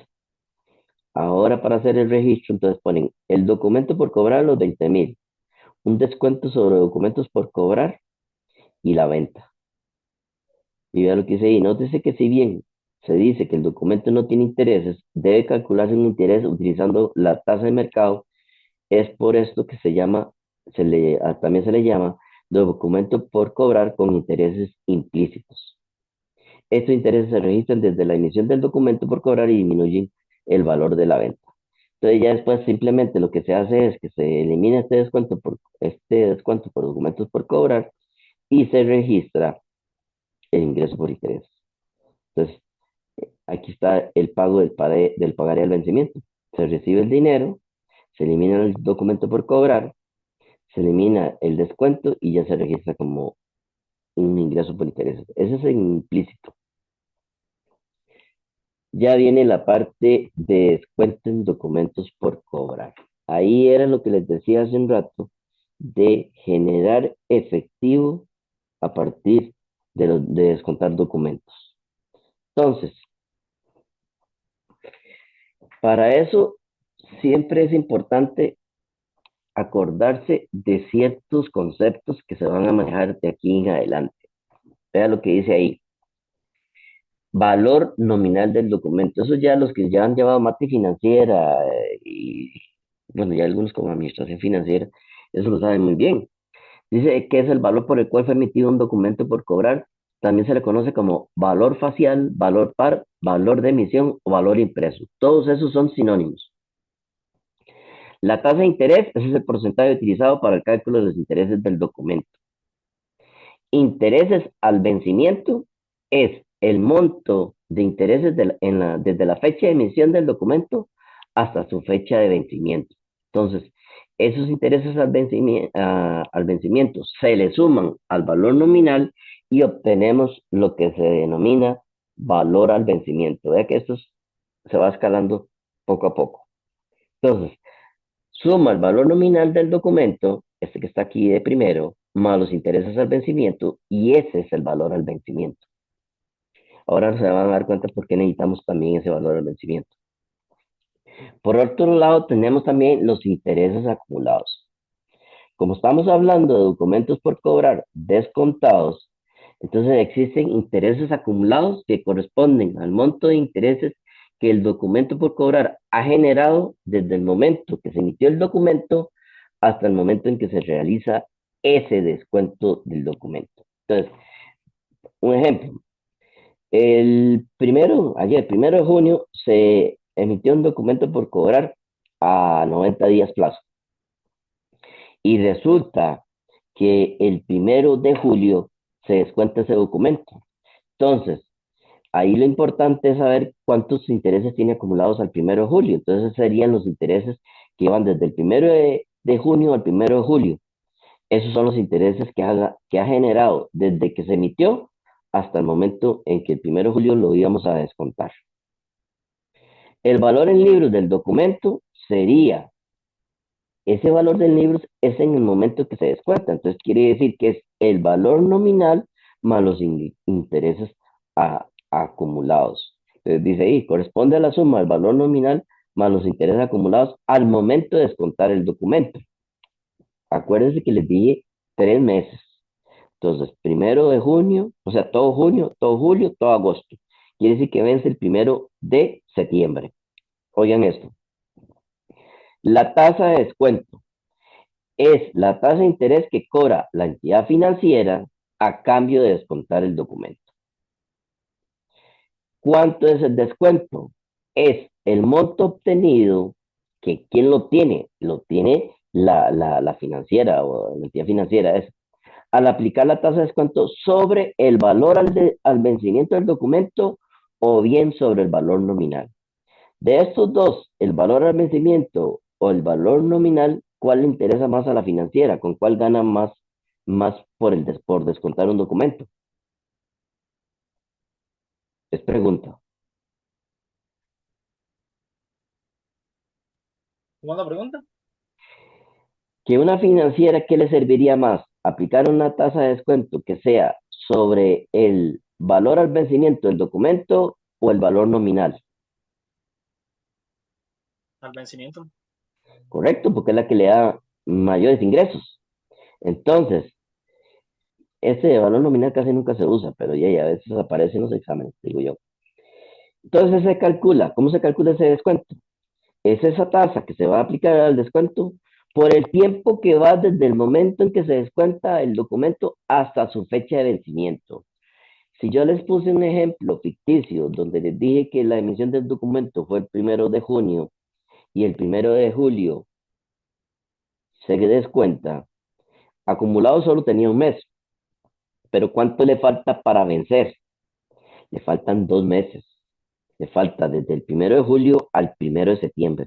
ahora para hacer el registro, entonces ponen el documento por cobrar los 20.000, un descuento sobre documentos por cobrar y la venta. Y vea lo que dice ahí. Nótese que si bien se dice que el documento no tiene intereses, debe calcularse un interés utilizando la tasa de mercado. Es por esto que se llama, también se le llama documento por cobrar con intereses implícitos. Estos intereses se registran desde la emisión del documento por cobrar y disminuyen el valor de la venta. Entonces ya después simplemente lo que se hace es que se elimina este descuento por documentos por cobrar y se registra el ingreso por interés. Entonces, Aquí está el pago del pagaré al vencimiento. Se recibe el dinero, se elimina el documento por cobrar, se elimina el descuento y ya se registra como un ingreso por intereses. Ese es en implícito. Ya viene la parte de descuento en documentos por cobrar. Ahí era lo que les decía hace un rato, de generar efectivo a partir de descontar documentos. Entonces, para eso siempre es importante acordarse de ciertos conceptos que se van a manejar de aquí en adelante. Vea lo que dice ahí. Valor nominal del documento. Eso ya los que ya han llevado mate financiera y, bueno, ya algunos como administración financiera, eso lo saben muy bien. Dice que es el valor por el cual fue emitido un documento por cobrar. También se le conoce como valor facial, valor par, valor de emisión o valor impreso. Todos esos son sinónimos. La tasa de interés, ese es el porcentaje utilizado para el cálculo de los intereses del documento. Intereses al vencimiento es el monto de intereses desde la fecha de emisión del documento hasta su fecha de vencimiento. Entonces, esos intereses al vencimiento se le suman al valor nominal y obtenemos lo que se denomina valor al vencimiento. Vea que esto se va escalando poco a poco. Entonces, suma el valor nominal del documento, este que está aquí de primero, más los intereses al vencimiento, y ese es el valor al vencimiento. Ahora se van a dar cuenta por qué necesitamos también ese valor al vencimiento. Por otro lado, tenemos también los intereses acumulados. Como estamos hablando de documentos por cobrar descontados, entonces existen intereses acumulados que corresponden al monto de intereses que el documento por cobrar ha generado desde el momento que se emitió el documento hasta el momento en que se realiza ese descuento del documento. Entonces, un ejemplo, ayer, primero de junio, se emitió un documento por cobrar a 90 días plazo. Y resulta que el 1 de julio se descuenta ese documento. Entonces, ahí lo importante es saber cuántos intereses tiene acumulados al 1 de julio. Entonces, serían los intereses que van desde el 1 de junio al 1 de julio. Esos son los intereses que ha generado desde que se emitió hasta el momento en que el 1 de julio lo íbamos a descontar. El valor en libros del documento sería, ese valor del libro es en el momento que se descuenta. Entonces quiere decir que es el valor nominal más los intereses acumulados. Entonces dice ahí, corresponde a la suma del valor nominal más los intereses acumulados al momento de descontar el documento. Acuérdense que les dije 3 meses. Entonces, 1 de junio, o sea, todo junio, todo julio, todo agosto. Quiere decir que vence el 1 de septiembre. Oigan esto. La tasa de descuento es la tasa de interés que cobra la entidad financiera a cambio de descontar el documento. ¿Cuánto es el descuento? Es el monto obtenido que ¿quién lo tiene? Lo tiene la financiera o la entidad financiera. Es al aplicar la tasa de descuento sobre el valor al vencimiento del documento o bien sobre el valor nominal. De estos dos, el valor al vencimiento o el valor nominal, ¿cuál le interesa más a la financiera? ¿Con cuál gana más por descontar un documento? Es pregunta. ¿Cómo la pregunta? ¿Que una financiera qué le serviría más? ¿Aplicar una tasa de descuento que sea sobre el valor al vencimiento del documento o el valor nominal? Al vencimiento. Correcto, porque es la que le da mayores ingresos. Entonces, ese valor nominal casi nunca se usa, pero ya a veces aparece en los exámenes, digo yo. Entonces se calcula, ¿cómo se calcula ese descuento? Es esa tasa que se va a aplicar al descuento por el tiempo que va desde el momento en que se descuenta el documento hasta su fecha de vencimiento. Si yo les puse un ejemplo ficticio donde les dije que la emisión del documento fue el 1 de junio y el 1 de julio se descuenta, acumulado solo tenía un mes, pero ¿cuánto le falta para vencer? Le faltan 2 meses. te falta desde el 1 de julio al 1 de septiembre.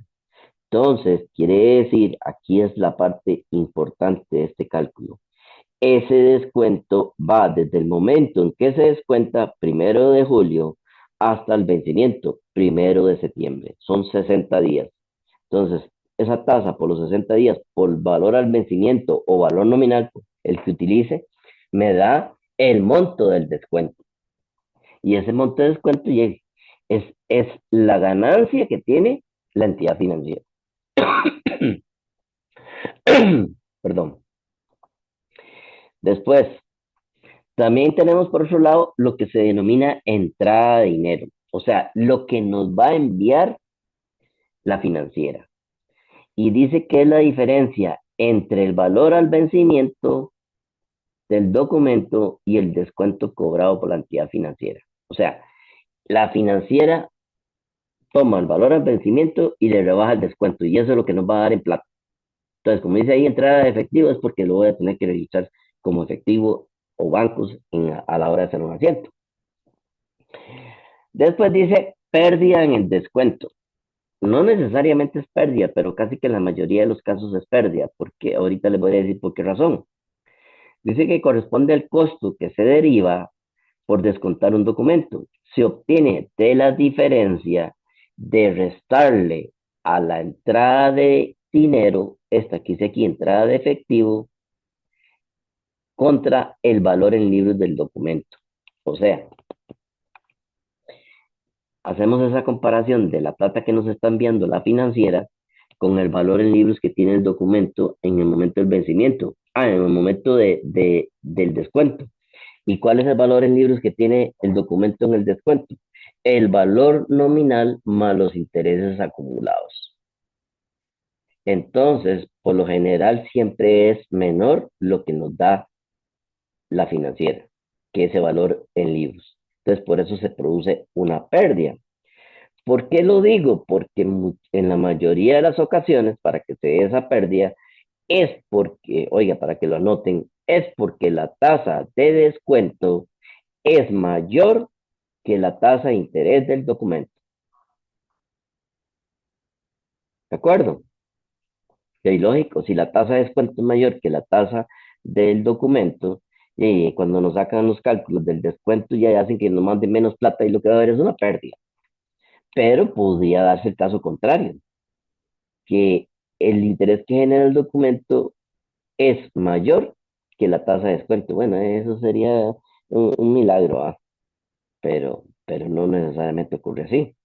Entonces, quiere decir, aquí es la parte importante de este cálculo. Ese descuento va desde el momento en que se descuenta 1 de julio hasta el vencimiento 1 de septiembre. Son 60 días. Entonces, esa tasa por los 60 días, por valor al vencimiento o valor nominal, el que utilice, me da el monto del descuento. Y ese monto de descuento es la ganancia que tiene la entidad financiera. Perdón. Después, también tenemos por otro lado lo que se denomina entrada de dinero, o sea, lo que nos va a enviar la financiera. Y dice que es la diferencia entre el valor al vencimiento del documento y el descuento cobrado por la entidad financiera. O sea, la financiera toma el valor al vencimiento y le rebaja el descuento, y eso es lo que nos va a dar en plata. Entonces, como dice ahí, entrada de efectivo es porque lo voy a tener que registrar como efectivo o bancos a la hora de hacer un asiento. Después dice pérdida en el descuento. No necesariamente es pérdida, pero casi que en la mayoría de los casos es pérdida, porque ahorita les voy a decir por qué razón. Dice que corresponde al costo que se deriva por descontar un documento. Se obtiene de la diferencia de restarle a la entrada de dinero, esta que dice aquí, entrada de efectivo, contra el valor en libros del documento. O sea, hacemos esa comparación de la plata que nos está enviando la financiera con el valor en libros que tiene el documento en el momento del vencimiento, en el momento del descuento. ¿Y cuál es el valor en libros que tiene el documento en el descuento? El valor nominal más los intereses acumulados. Entonces, por lo general, siempre es menor lo que nos da la financiera que ese valor en libros. Entonces, por eso se produce una pérdida. ¿Por qué lo digo? Porque en la mayoría de las ocasiones, para que se dé esa pérdida, es porque, oiga, para que lo anoten, es porque la tasa de descuento es mayor que la tasa de interés del documento. ¿De acuerdo? Y lógico, si la tasa de descuento es mayor que la tasa del documento, y cuando nos sacan los cálculos del descuento ya hacen que nos manden menos plata y lo que va a haber es una pérdida. Pero podría darse el caso contrario, que el interés que genera el documento es mayor que la tasa de descuento. Bueno, eso sería un milagro, ¿ah? Pero no necesariamente ocurre así.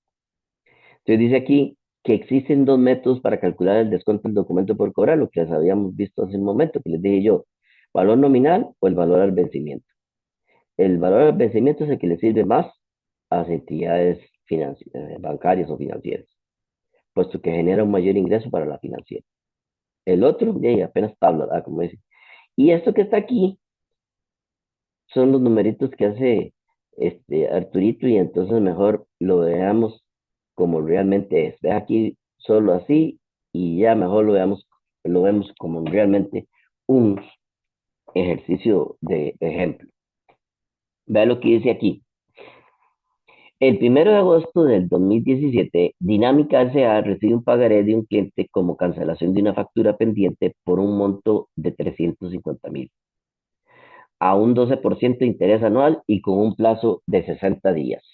Entonces dice aquí que existen dos métodos para calcular el descuento del documento por cobrar, lo que les habíamos visto hace un momento, que les dije yo, valor nominal o el valor al vencimiento. El valor al vencimiento es el que le sirve más a las entidades bancarias o financieras, puesto que genera un mayor ingreso para la financiera. El otro, apenas tabla, ¿verdad? Como dice. Y esto que está aquí son los numeritos que hace Arturito, y entonces mejor lo veamos como realmente es. Ve aquí solo así y ya mejor lo vemos como realmente un ejercicio de ejemplo. Vea lo que dice aquí. El 1 de agosto del 2017, Dinámica S.A. recibe un pagaré de un cliente como cancelación de una factura pendiente por un monto de 350,000 a un 12% de interés anual y con un plazo de 60 días.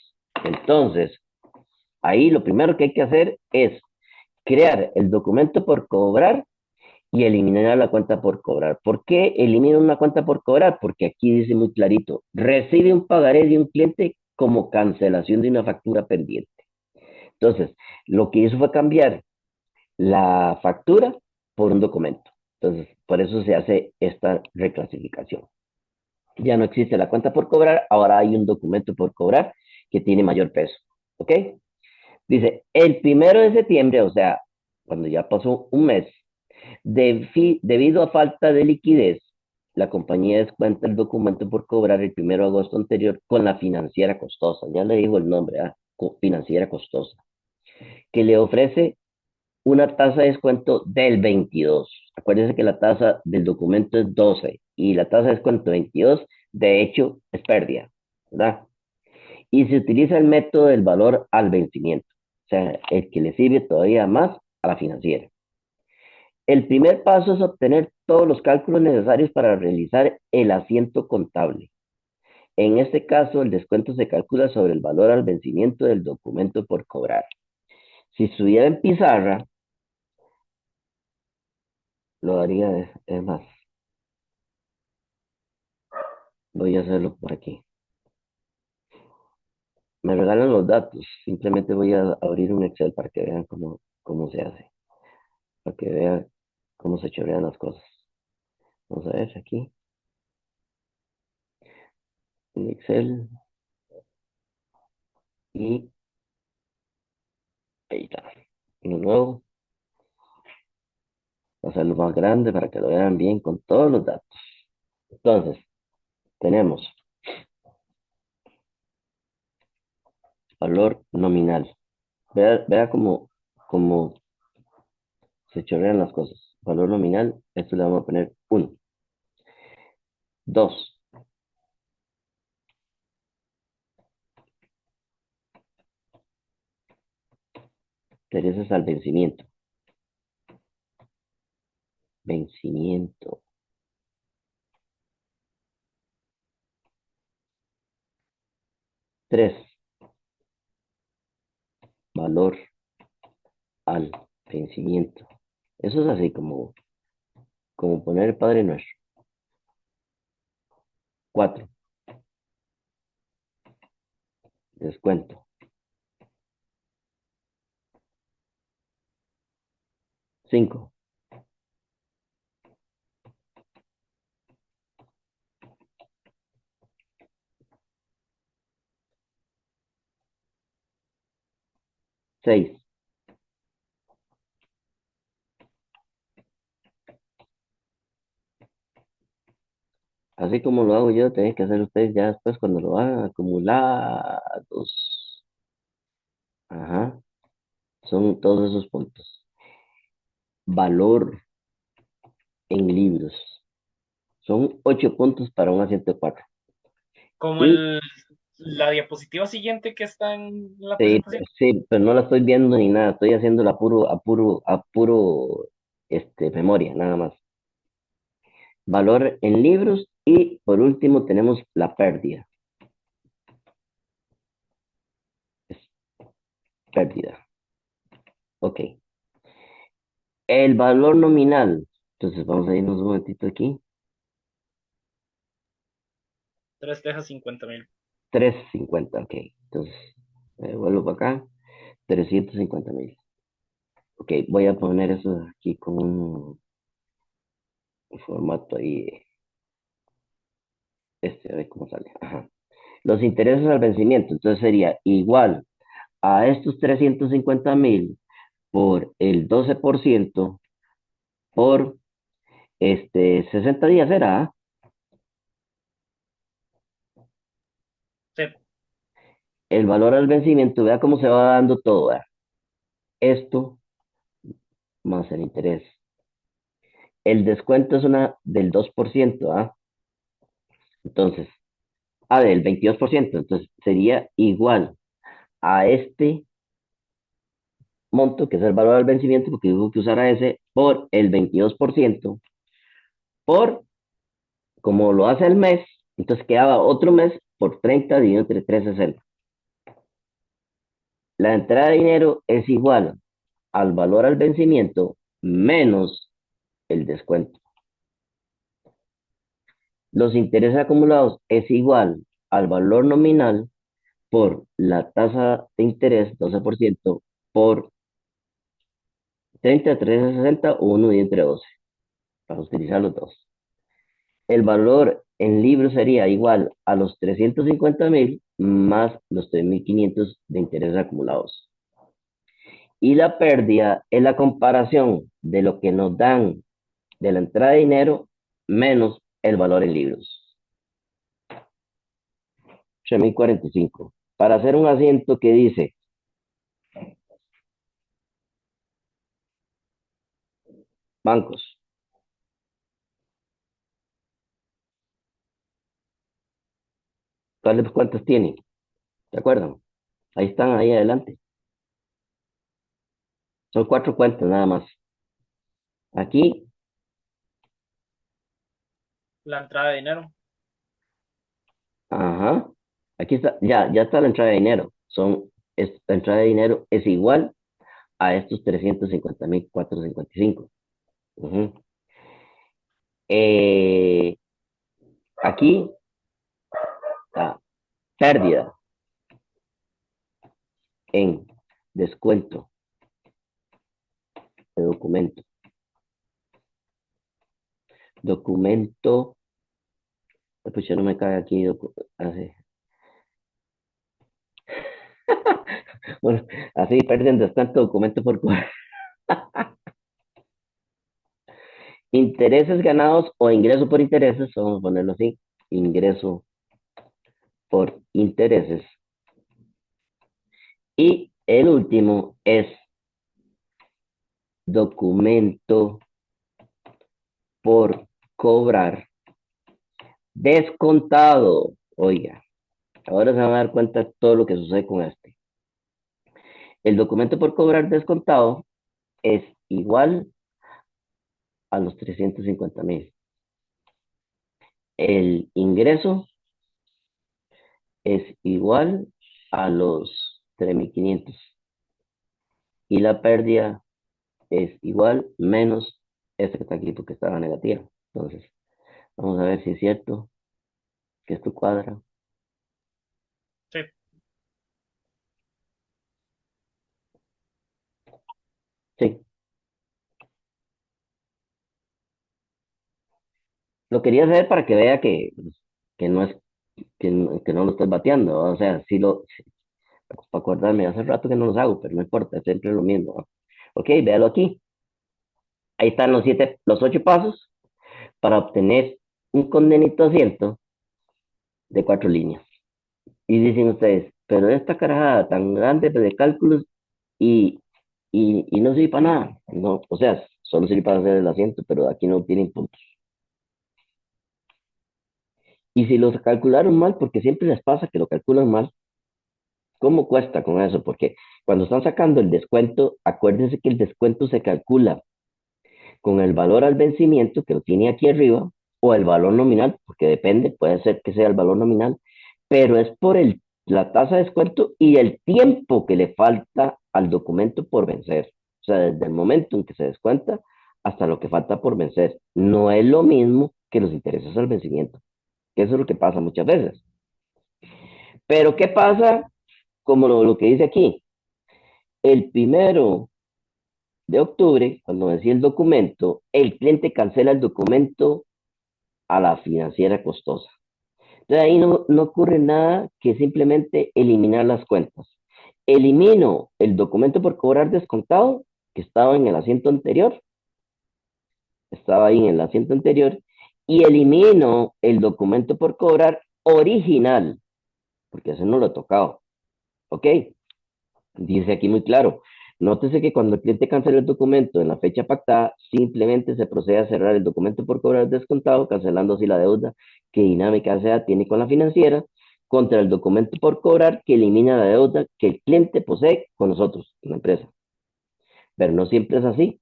Entonces, ahí lo primero que hay que hacer es crear el documento por cobrar y eliminar la cuenta por cobrar. ¿Por qué elimino una cuenta por cobrar? Porque aquí dice muy clarito, recibe un pagaré de un cliente como cancelación de una factura pendiente. Entonces, lo que hizo fue cambiar la factura por un documento. Entonces, por eso se hace esta reclasificación. Ya no existe la cuenta por cobrar, ahora hay un documento por cobrar que tiene mayor peso. ¿Ok? Dice, el 1 de septiembre, o sea, cuando ya pasó un mes, debido a falta de liquidez, la compañía descuenta el documento por cobrar el 1 de agosto anterior con la financiera costosa. Ya le digo el nombre, financiera costosa, que le ofrece una tasa de descuento del 22. Acuérdense que la tasa del documento es 12 y la tasa de descuento 22, de hecho, es pérdida, ¿verdad? y se utiliza el método del valor al vencimiento, o sea, el que le sirve todavía más a la financiera. El primer paso es obtener todos los cálculos necesarios para realizar el asiento contable. En este caso, el descuento se calcula sobre el valor al vencimiento del documento por cobrar. Si estuviera en pizarra, lo haría, es más, voy a hacerlo por aquí. Me regalan los datos, simplemente voy a abrir un Excel para que vean cómo se hace, para que vean cómo se chorean las cosas. Vamos a ver aquí, en Excel, y ahí está. Uno nuevo, voy a hacerlo más grande para que lo vean bien con todos los datos. Entonces, tenemos valor nominal. Vea cómo se chorrean las cosas. Valor nominal, esto le vamos a poner 1. 2. Intereses al vencimiento. Vencimiento. 3. Valor al vencimiento. Eso es así como poner el Padre Nuestro. 4. Descuento. 5. 6. Así como lo hago yo, tenéis que hacer ustedes ya después cuando lo hagan acumulados. Ajá. Son todos esos puntos. Valor en libros. Son 8 puntos para un asiento de 4. Como Y la diapositiva siguiente que está en la sí, presentación. sí, pero no la estoy viendo ni nada, estoy haciendo a puro memoria, nada más. Valor en libros y por último tenemos la pérdida. Es pérdida. Ok. El valor nominal. Entonces vamos a irnos un momentito aquí. 3 deja 50,000. 350, ok. Entonces, vuelvo para acá. 350,000. Ok, voy a poner eso aquí con un formato ahí. A ver cómo sale. Ajá. Los intereses al vencimiento. Entonces sería igual a estos 350,000 por el 12% por 60 días, ¿será? Sí, El valor al vencimiento, vea cómo se va dando todo, ¿verdad? Esto más el interés. El descuento es una del 2%, ¿ah? Entonces, del 22%, entonces sería igual a este monto, que es el valor al vencimiento, porque tengo que usar a ese, por el 22%, por como lo hace el mes, entonces quedaba otro mes por 30 dividido entre 360. La entrada de dinero es igual al valor al vencimiento menos el descuento. Los intereses acumulados es igual al valor nominal por la tasa de interés, 12%, por 30, 360 o 1 y entre 12, para utilizar los dos. El valor en libros sería igual a los 350,000 más los 3.500 de intereses acumulados. Y la pérdida es la comparación de lo que nos dan de la entrada de dinero menos el valor en libros. 8.045. Para hacer un asiento que dice bancos, ¿cuántas tiene? ¿De acuerdo? Ahí están, ahí adelante. Son cuatro cuentas nada más. Aquí, La entrada de dinero. ajá. Aquí está, ya está la entrada de dinero. La entrada de dinero es igual a estos 350.455. Ujú. Eh, aquí está pérdida en descuento de documento. Documento, pues ya no me cae aquí. Así. Bueno, así pierden descuento documento por intereses ganados o ingreso por intereses, vamos a ponerlo así, ingreso por intereses. Y el último es documento por cobrar descontado. Oiga, ahora se van a dar cuenta de todo lo que sucede con este. El documento por cobrar descontado es igual a los 350.000. El ingreso es igual a los 3.500. Y la pérdida es igual menos este que está aquí porque estaba negativa. Entonces, vamos a ver si es cierto que esto cuadra. Sí. Sí, lo quería hacer para que vea que no es que no lo estoy bateando, ¿no? O sea, para acordarme, hace rato que no los hago, pero no importa, es siempre lo mismo, ¿no? Ok, véalo aquí. Ahí están los 8 pasos para obtener un condenito asiento de 4 líneas. Y dicen ustedes, pero esta carajada tan grande de cálculos y, y no sirve para nada. No, o sea, solo sirve para hacer el asiento, pero aquí no tienen puntos. Y si los calcularon mal, porque siempre les pasa que lo calculan mal, ¿cómo cuesta con eso? Porque cuando están sacando el descuento, acuérdense que el descuento se calcula con el valor al vencimiento, que lo tiene aquí arriba, o el valor nominal, porque depende, puede ser que sea el valor nominal, pero es por la tasa de descuento y el tiempo que le falta al documento por vencer. O sea, desde el momento en que se descuenta hasta lo que falta por vencer. No es lo mismo que los intereses al vencimiento, que eso es lo que pasa muchas veces. Pero ¿qué pasa? Como lo que dice aquí, el 1 de octubre, cuando decía el documento, el cliente cancela el documento a la financiera costosa. Entonces ahí no ocurre nada que simplemente eliminar las cuentas. Elimino el documento por cobrar descontado, que estaba en el asiento anterior, estaba ahí en el asiento anterior, y elimino el documento por cobrar original, porque ese no lo he tocado. ¿Ok? Dice aquí muy claro. Nótese que cuando el cliente cancela el documento en la fecha pactada, simplemente se procede a cerrar el documento por cobrar descontado, cancelando así la deuda que Dinámica S.A. tiene con la financiera, contra el documento por cobrar que elimina la deuda que el cliente posee con nosotros, la empresa. Pero no siempre es así,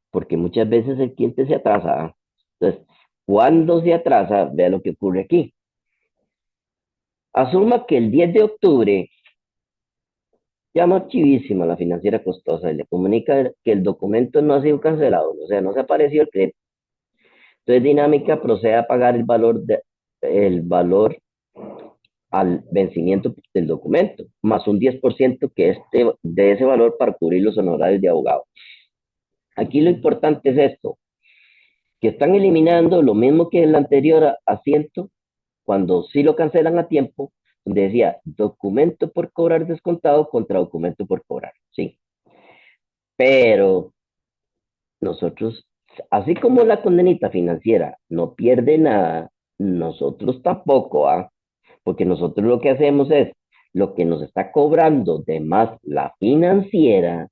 porque muchas veces el cliente se atrasa. ¿Ah? Entonces, cuando se atrasa, vea lo que ocurre aquí. Asuma que el 10 de octubre llama archivísima a la financiera costosa y le comunica que el documento no ha sido cancelado, o sea, no se apareció el crédito. Entonces Dinámica procede a pagar el valor al vencimiento del documento, más un 10% de ese valor para cubrir los honorarios de abogado. Aquí lo importante es esto, que están eliminando lo mismo que el anterior asiento, cuando sí lo cancelan a tiempo, donde decía documento por cobrar descontado contra documento por cobrar, sí. Pero nosotros, así como la condenita financiera no pierde nada, nosotros tampoco, ¿ah? Porque nosotros lo que hacemos es lo que nos está cobrando de más la financiera,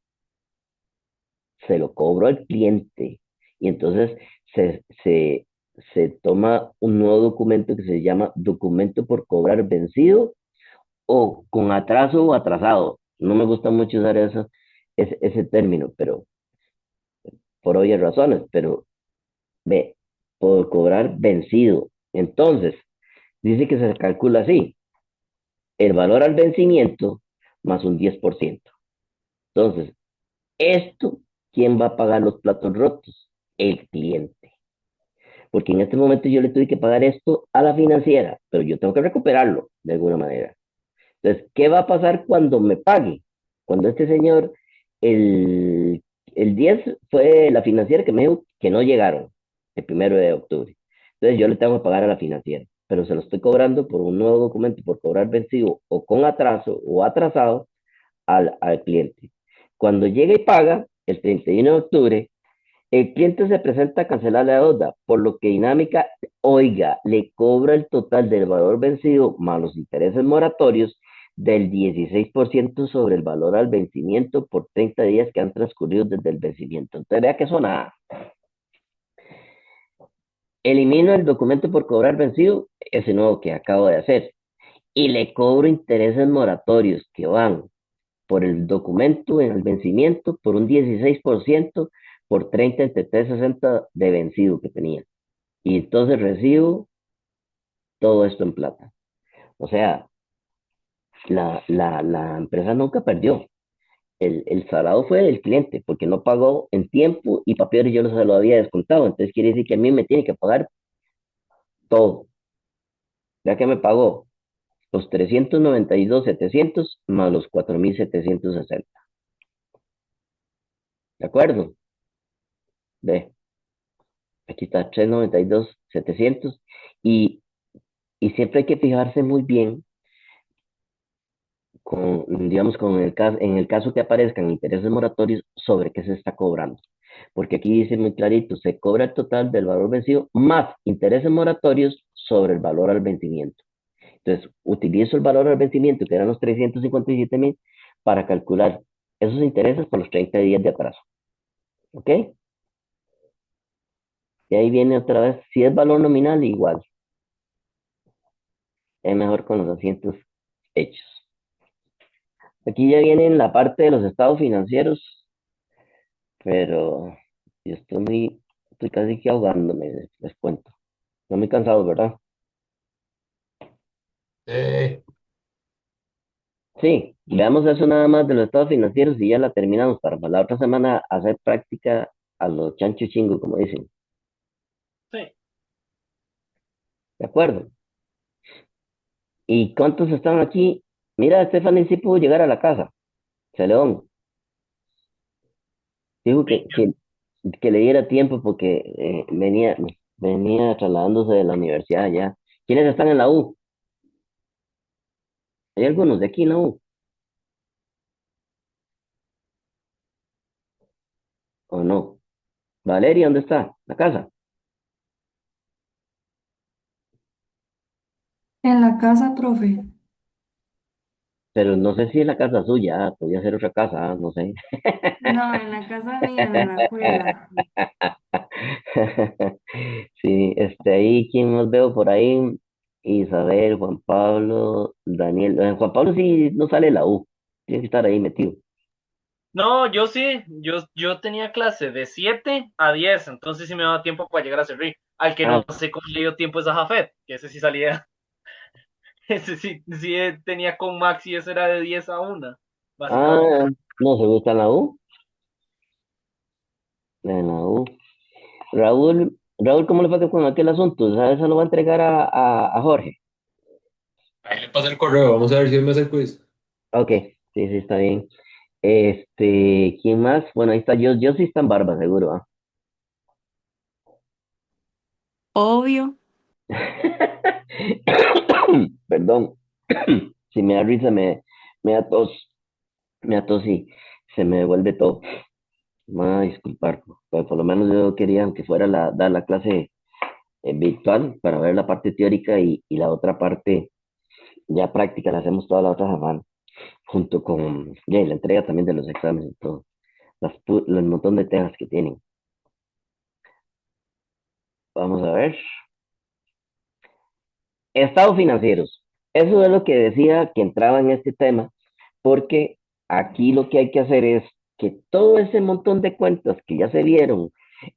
se lo cobro al cliente. Y entonces se toma un nuevo documento que se llama documento por cobrar vencido o con atraso o atrasado. No me gusta mucho usar eso, ese término, pero por obvias razones, pero ve, por cobrar vencido. Entonces, dice que se calcula así, el valor al vencimiento más un 10%. Entonces, esto, ¿quién va a pagar los platos rotos? El cliente. Porque en este momento yo le tuve que pagar esto a la financiera, pero yo tengo que recuperarlo de alguna manera. Entonces, ¿qué va a pasar cuando me pague? Cuando este señor, el, el 10 fue la financiera que me dijo que no llegaron el 1 de octubre. Entonces yo le tengo que pagar a la financiera, pero se lo estoy cobrando por un nuevo documento, por cobrar vencido o con atraso o atrasado al cliente. Cuando llega y paga, el 31 de octubre, el cliente se presenta a cancelar la deuda, por lo que Dinámica, oiga, le cobra el total del valor vencido más los intereses moratorios del 16% sobre el valor al vencimiento por 30 días que han transcurrido desde el vencimiento. Entonces, vea que eso nada. Elimino el documento por cobrar vencido, ese nuevo que acabo de hacer, y le cobro intereses moratorios que van por el documento en el vencimiento por un 16% por 30 entre 360 de vencido que tenía. Y entonces recibo todo esto en plata. O sea, la empresa nunca perdió. El salado fue del cliente porque no pagó en tiempo y papeles yo no se lo había descontado. Entonces quiere decir que a mí me tiene que pagar todo. Ya que me pagó los 392.700 más los 4.760. ¿De acuerdo? Ve, aquí está 392.700 y, y siempre hay que fijarse muy bien con, digamos, en el caso que aparezcan intereses moratorios sobre qué se está cobrando. Porque aquí dice muy clarito, se cobra el total del valor vencido más intereses moratorios sobre el valor al vencimiento. Entonces, utilizo el valor al vencimiento, que eran los 357.000, para calcular esos intereses por los 30 días de atraso. ¿Ok? Y ahí viene otra vez, si es valor nominal, igual. Es mejor con los asientos hechos. Aquí ya viene la parte de los estados financieros, pero yo estoy casi que ahogándome, les cuento. Estoy muy cansado, ¿verdad? Eh, Sí, veamos eso nada más de los estados financieros y ya la terminamos para la otra semana hacer práctica a los chancho chingo, como dicen. Sí. ¿De acuerdo? ¿Y cuántos están aquí? Mira, Stephanie sí pudo llegar a la casa. León. Dijo Sí, que le diera tiempo porque venía trasladándose de la universidad ya. ¿Quiénes están en la U? ¿Hay algunos de aquí en la U? ¿O no? Valeria, ¿dónde está? ¿La casa? En la casa, profe. Pero no sé si es la casa suya, podría ser otra casa, no sé. No, en la casa mía, en la escuela. Sí, ahí, ¿quién más veo por ahí? Isabel, Juan Pablo, Daniel. Juan Pablo sí no sale de la U, tiene que estar ahí metido. no, yo sí, yo tenía clase de 7 a 10, entonces sí me daba tiempo para llegar a servir. Al que Ah, no sé cómo le dio tiempo es a Jafet, que ese sí salía, ese sí, sí tenía con Maxi, ese era de 10 a 1, básicamente. ah, no se gusta en la U. En la U. Raúl, ¿cómo le fue con aquel asunto? ¿Sabes? Se lo va a entregar a Jorge. Ahí le pasé el correo, vamos a ver si él me hace el quiz. Ok, sí, sí, está bien. ¿Quién más? Bueno, ahí está, yo sí está en barba, seguro, ¿ah? Obvio. Perdón, si me da risa, me da tos, me da tos y se me devuelve todo. Me van a disculpar, pero por lo menos yo quería que fuera dar la clase virtual para ver la parte teórica y la otra parte ya práctica, la hacemos toda la otra semana, junto con ya, y la entrega también de los exámenes y todo, el montón de temas que tienen. Vamos a ver. Estados financieros. Eso es lo que decía que entraba en este tema, porque aquí lo que hay que hacer es que todo ese montón de cuentas que ya se vieron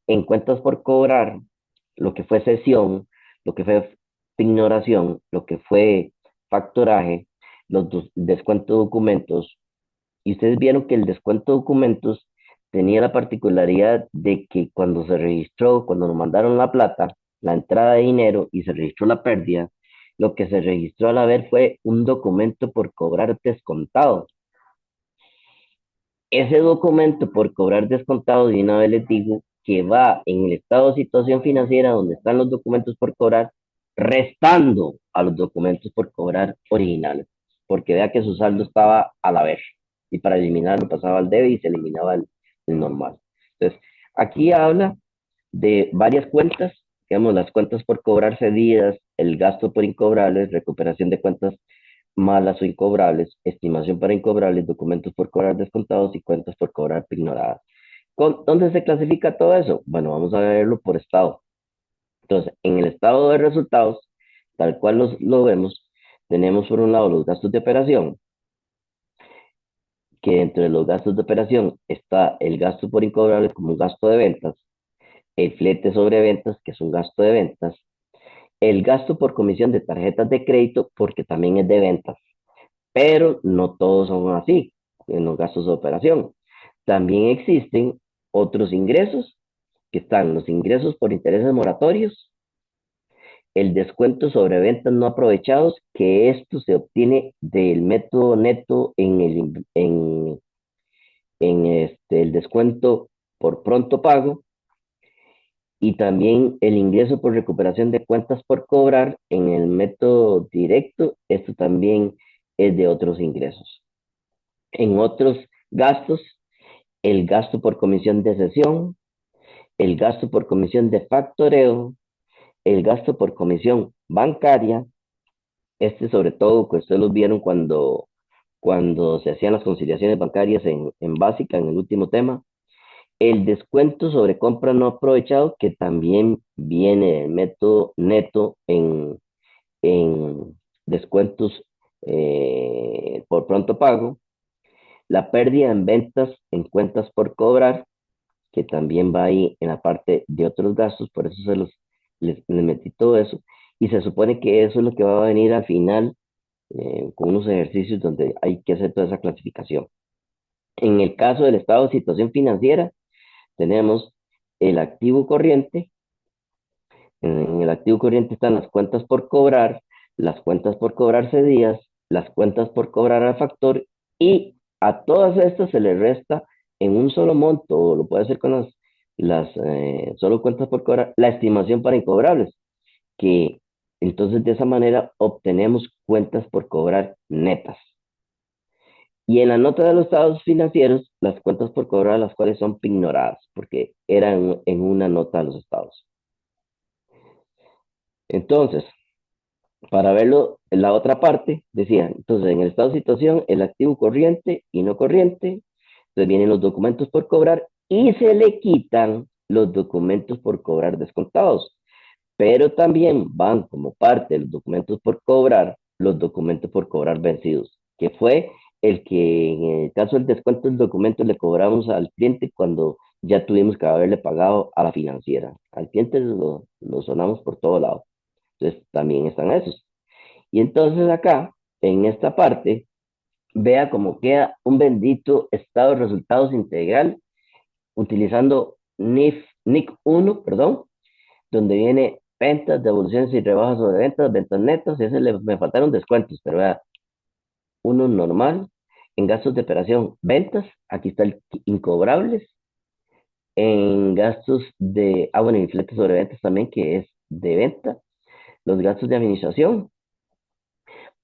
en cuentas por cobrar, lo que fue cesión, lo que fue ignoración, lo que fue factoraje, los descuento de documentos, y ustedes vieron que el descuento de documentos tenía la particularidad de que cuando se registró, cuando nos mandaron la plata, la entrada de dinero y se registró la pérdida, lo que se registró a la vez fue un documento por cobrar descontado. Ese documento por cobrar descontado, de una vez les digo, que va en el estado de situación financiera donde están los documentos por cobrar, restando a los documentos por cobrar originales, porque vea que su saldo estaba a la vez, y para eliminarlo pasaba al debe y se eliminaba el normal. Entonces, aquí habla de varias cuentas, digamos, las cuentas por cobrar cedidas, el gasto por incobrables, recuperación de cuentas malas o incobrables, estimación para incobrables, documentos por cobrar descontados y cuentas por cobrar ignoradas. ¿Dónde se clasifica todo eso? Bueno, vamos a verlo por estado. Entonces, en el estado de resultados, tal cual lo vemos, tenemos por un lado los gastos de operación, que entre los gastos de operación está el gasto por incobrables como un gasto de ventas, el flete sobre ventas, que es un gasto de ventas, el gasto por comisión de tarjetas de crédito, porque también es de ventas, pero no todos son así en los gastos de operación. También existen otros ingresos, que están los ingresos por intereses moratorios, el descuento sobre ventas no aprovechados, que esto se obtiene del método neto en el descuento por pronto pago, y también el ingreso por recuperación de cuentas por cobrar en el método directo, esto también es de otros ingresos. En otros gastos, el gasto por comisión de sesión, el gasto por comisión de factoreo, el gasto por comisión bancaria, este sobre todo que ustedes lo vieron cuando se hacían las conciliaciones bancarias en básica, en el último tema, el descuento sobre compra no aprovechado, que también viene del método neto en descuentos por pronto pago, la pérdida en ventas en cuentas por cobrar, que también va ahí en la parte de otros gastos, por eso les metí todo eso, y se supone que eso es lo que va a venir al final con unos ejercicios donde hay que hacer toda esa clasificación. En el caso del estado de situación financiera, tenemos el activo corriente. En el activo corriente están las cuentas por cobrar, las cuentas por cobrar cedidas, las cuentas por cobrar al factor, y a todas estas se le resta en un solo monto, o lo puede hacer con las solo cuentas por cobrar, la estimación para incobrables, que entonces de esa manera obtenemos cuentas por cobrar netas. Y en la nota de los estados financieros, las cuentas por cobrar, las cuales son ignoradas, porque eran en una nota de los estados. Entonces, para verlo en la otra parte, decía, entonces en el estado de situación, el activo corriente y no corriente, entonces vienen los documentos por cobrar y se le quitan los documentos por cobrar descontados, pero también van como parte de los documentos por cobrar, los documentos por cobrar vencidos, que fue el que en el caso del descuento del documento le cobramos al cliente cuando ya tuvimos que haberle pagado a la financiera. Al cliente lo sonamos por todo lado. Entonces también están esos. Y entonces acá, en esta parte, vea cómo queda un bendito estado de resultados integral utilizando NIF 1, perdón, donde viene ventas, devoluciones y rebajas sobre ventas, ventas netas, y ese me faltaron descuentos, pero vea, uno normal, en gastos de operación, ventas, aquí está el incobrables, en gastos bueno, y fletes sobre ventas también, que es de venta, los gastos de administración,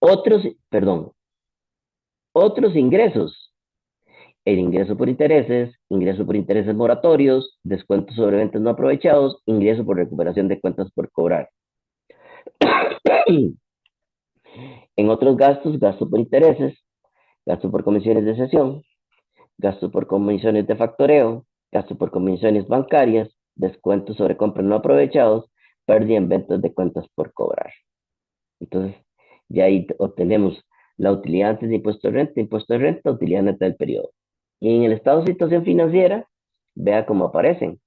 otros, perdón, otros ingresos, el ingreso por intereses moratorios, descuentos sobre ventas no aprovechados, ingreso por recuperación de cuentas por cobrar. En otros gastos, gasto por intereses, gasto por comisiones de sesión, gasto por comisiones de factoreo, gasto por comisiones bancarias, descuentos sobre compras no aprovechados, pérdida en ventas de cuentas por cobrar. Entonces, Ya ahí obtenemos la utilidad antes de impuesto de renta, utilidad neta del periodo. Y en el estado de situación financiera, vea cómo aparecen.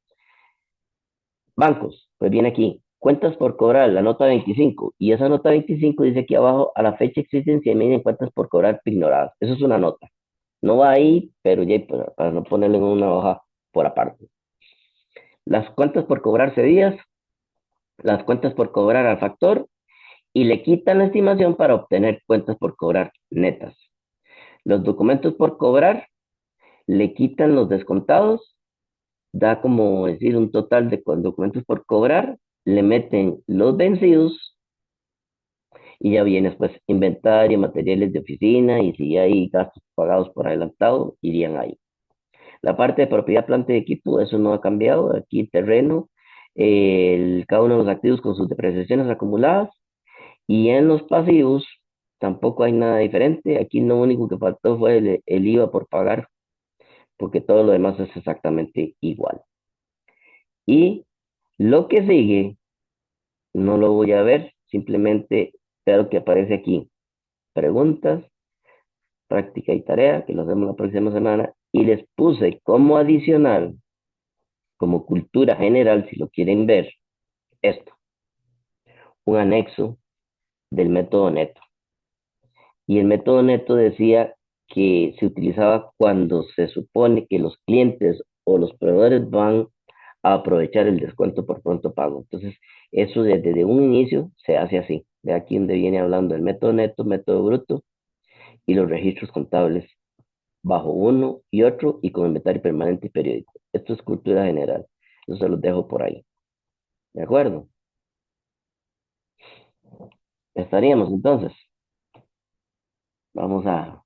Bancos, pues viene aquí, cuentas por cobrar, la nota 25, y esa nota 25 dice aquí abajo, a la fecha existen 100.000 cuentas por cobrar ignoradas. Eso es una nota. No va ahí, pero ya para no ponerle en una hoja por aparte. Las cuentas por cobrar cedidas, las cuentas por cobrar al factor, y le quitan la estimación para obtener cuentas por cobrar netas. Los documentos por cobrar, le quitan los descontados, da como decir un total de documentos por cobrar, le meten los vencidos y ya viene pues inventario, materiales de oficina y si hay gastos pagados por adelantado, irían ahí. La parte de propiedad, planta y equipo, eso no ha cambiado. Aquí terreno, cada uno de los activos con sus depreciaciones acumuladas y en los pasivos tampoco hay nada diferente. Aquí lo único que faltó fue el IVA por pagar porque todo lo demás es exactamente igual. Y lo que sigue, no lo voy a ver, simplemente veo que aparece aquí. Preguntas, práctica y tarea, que lo hacemos la próxima semana, y les puse como adicional, como cultura general, si lo quieren ver, esto, un anexo del método neto. Y el método neto decía que se utilizaba cuando se supone que los clientes o los proveedores van a aprovechar el descuento por pronto pago. Entonces, eso desde un inicio se hace así. De aquí donde viene hablando el método neto, método bruto y los registros contables bajo uno y otro y con inventario permanente y periódico. Esto es cultura general. Eso se los dejo por ahí. ¿De acuerdo? Estaríamos entonces. Vamos a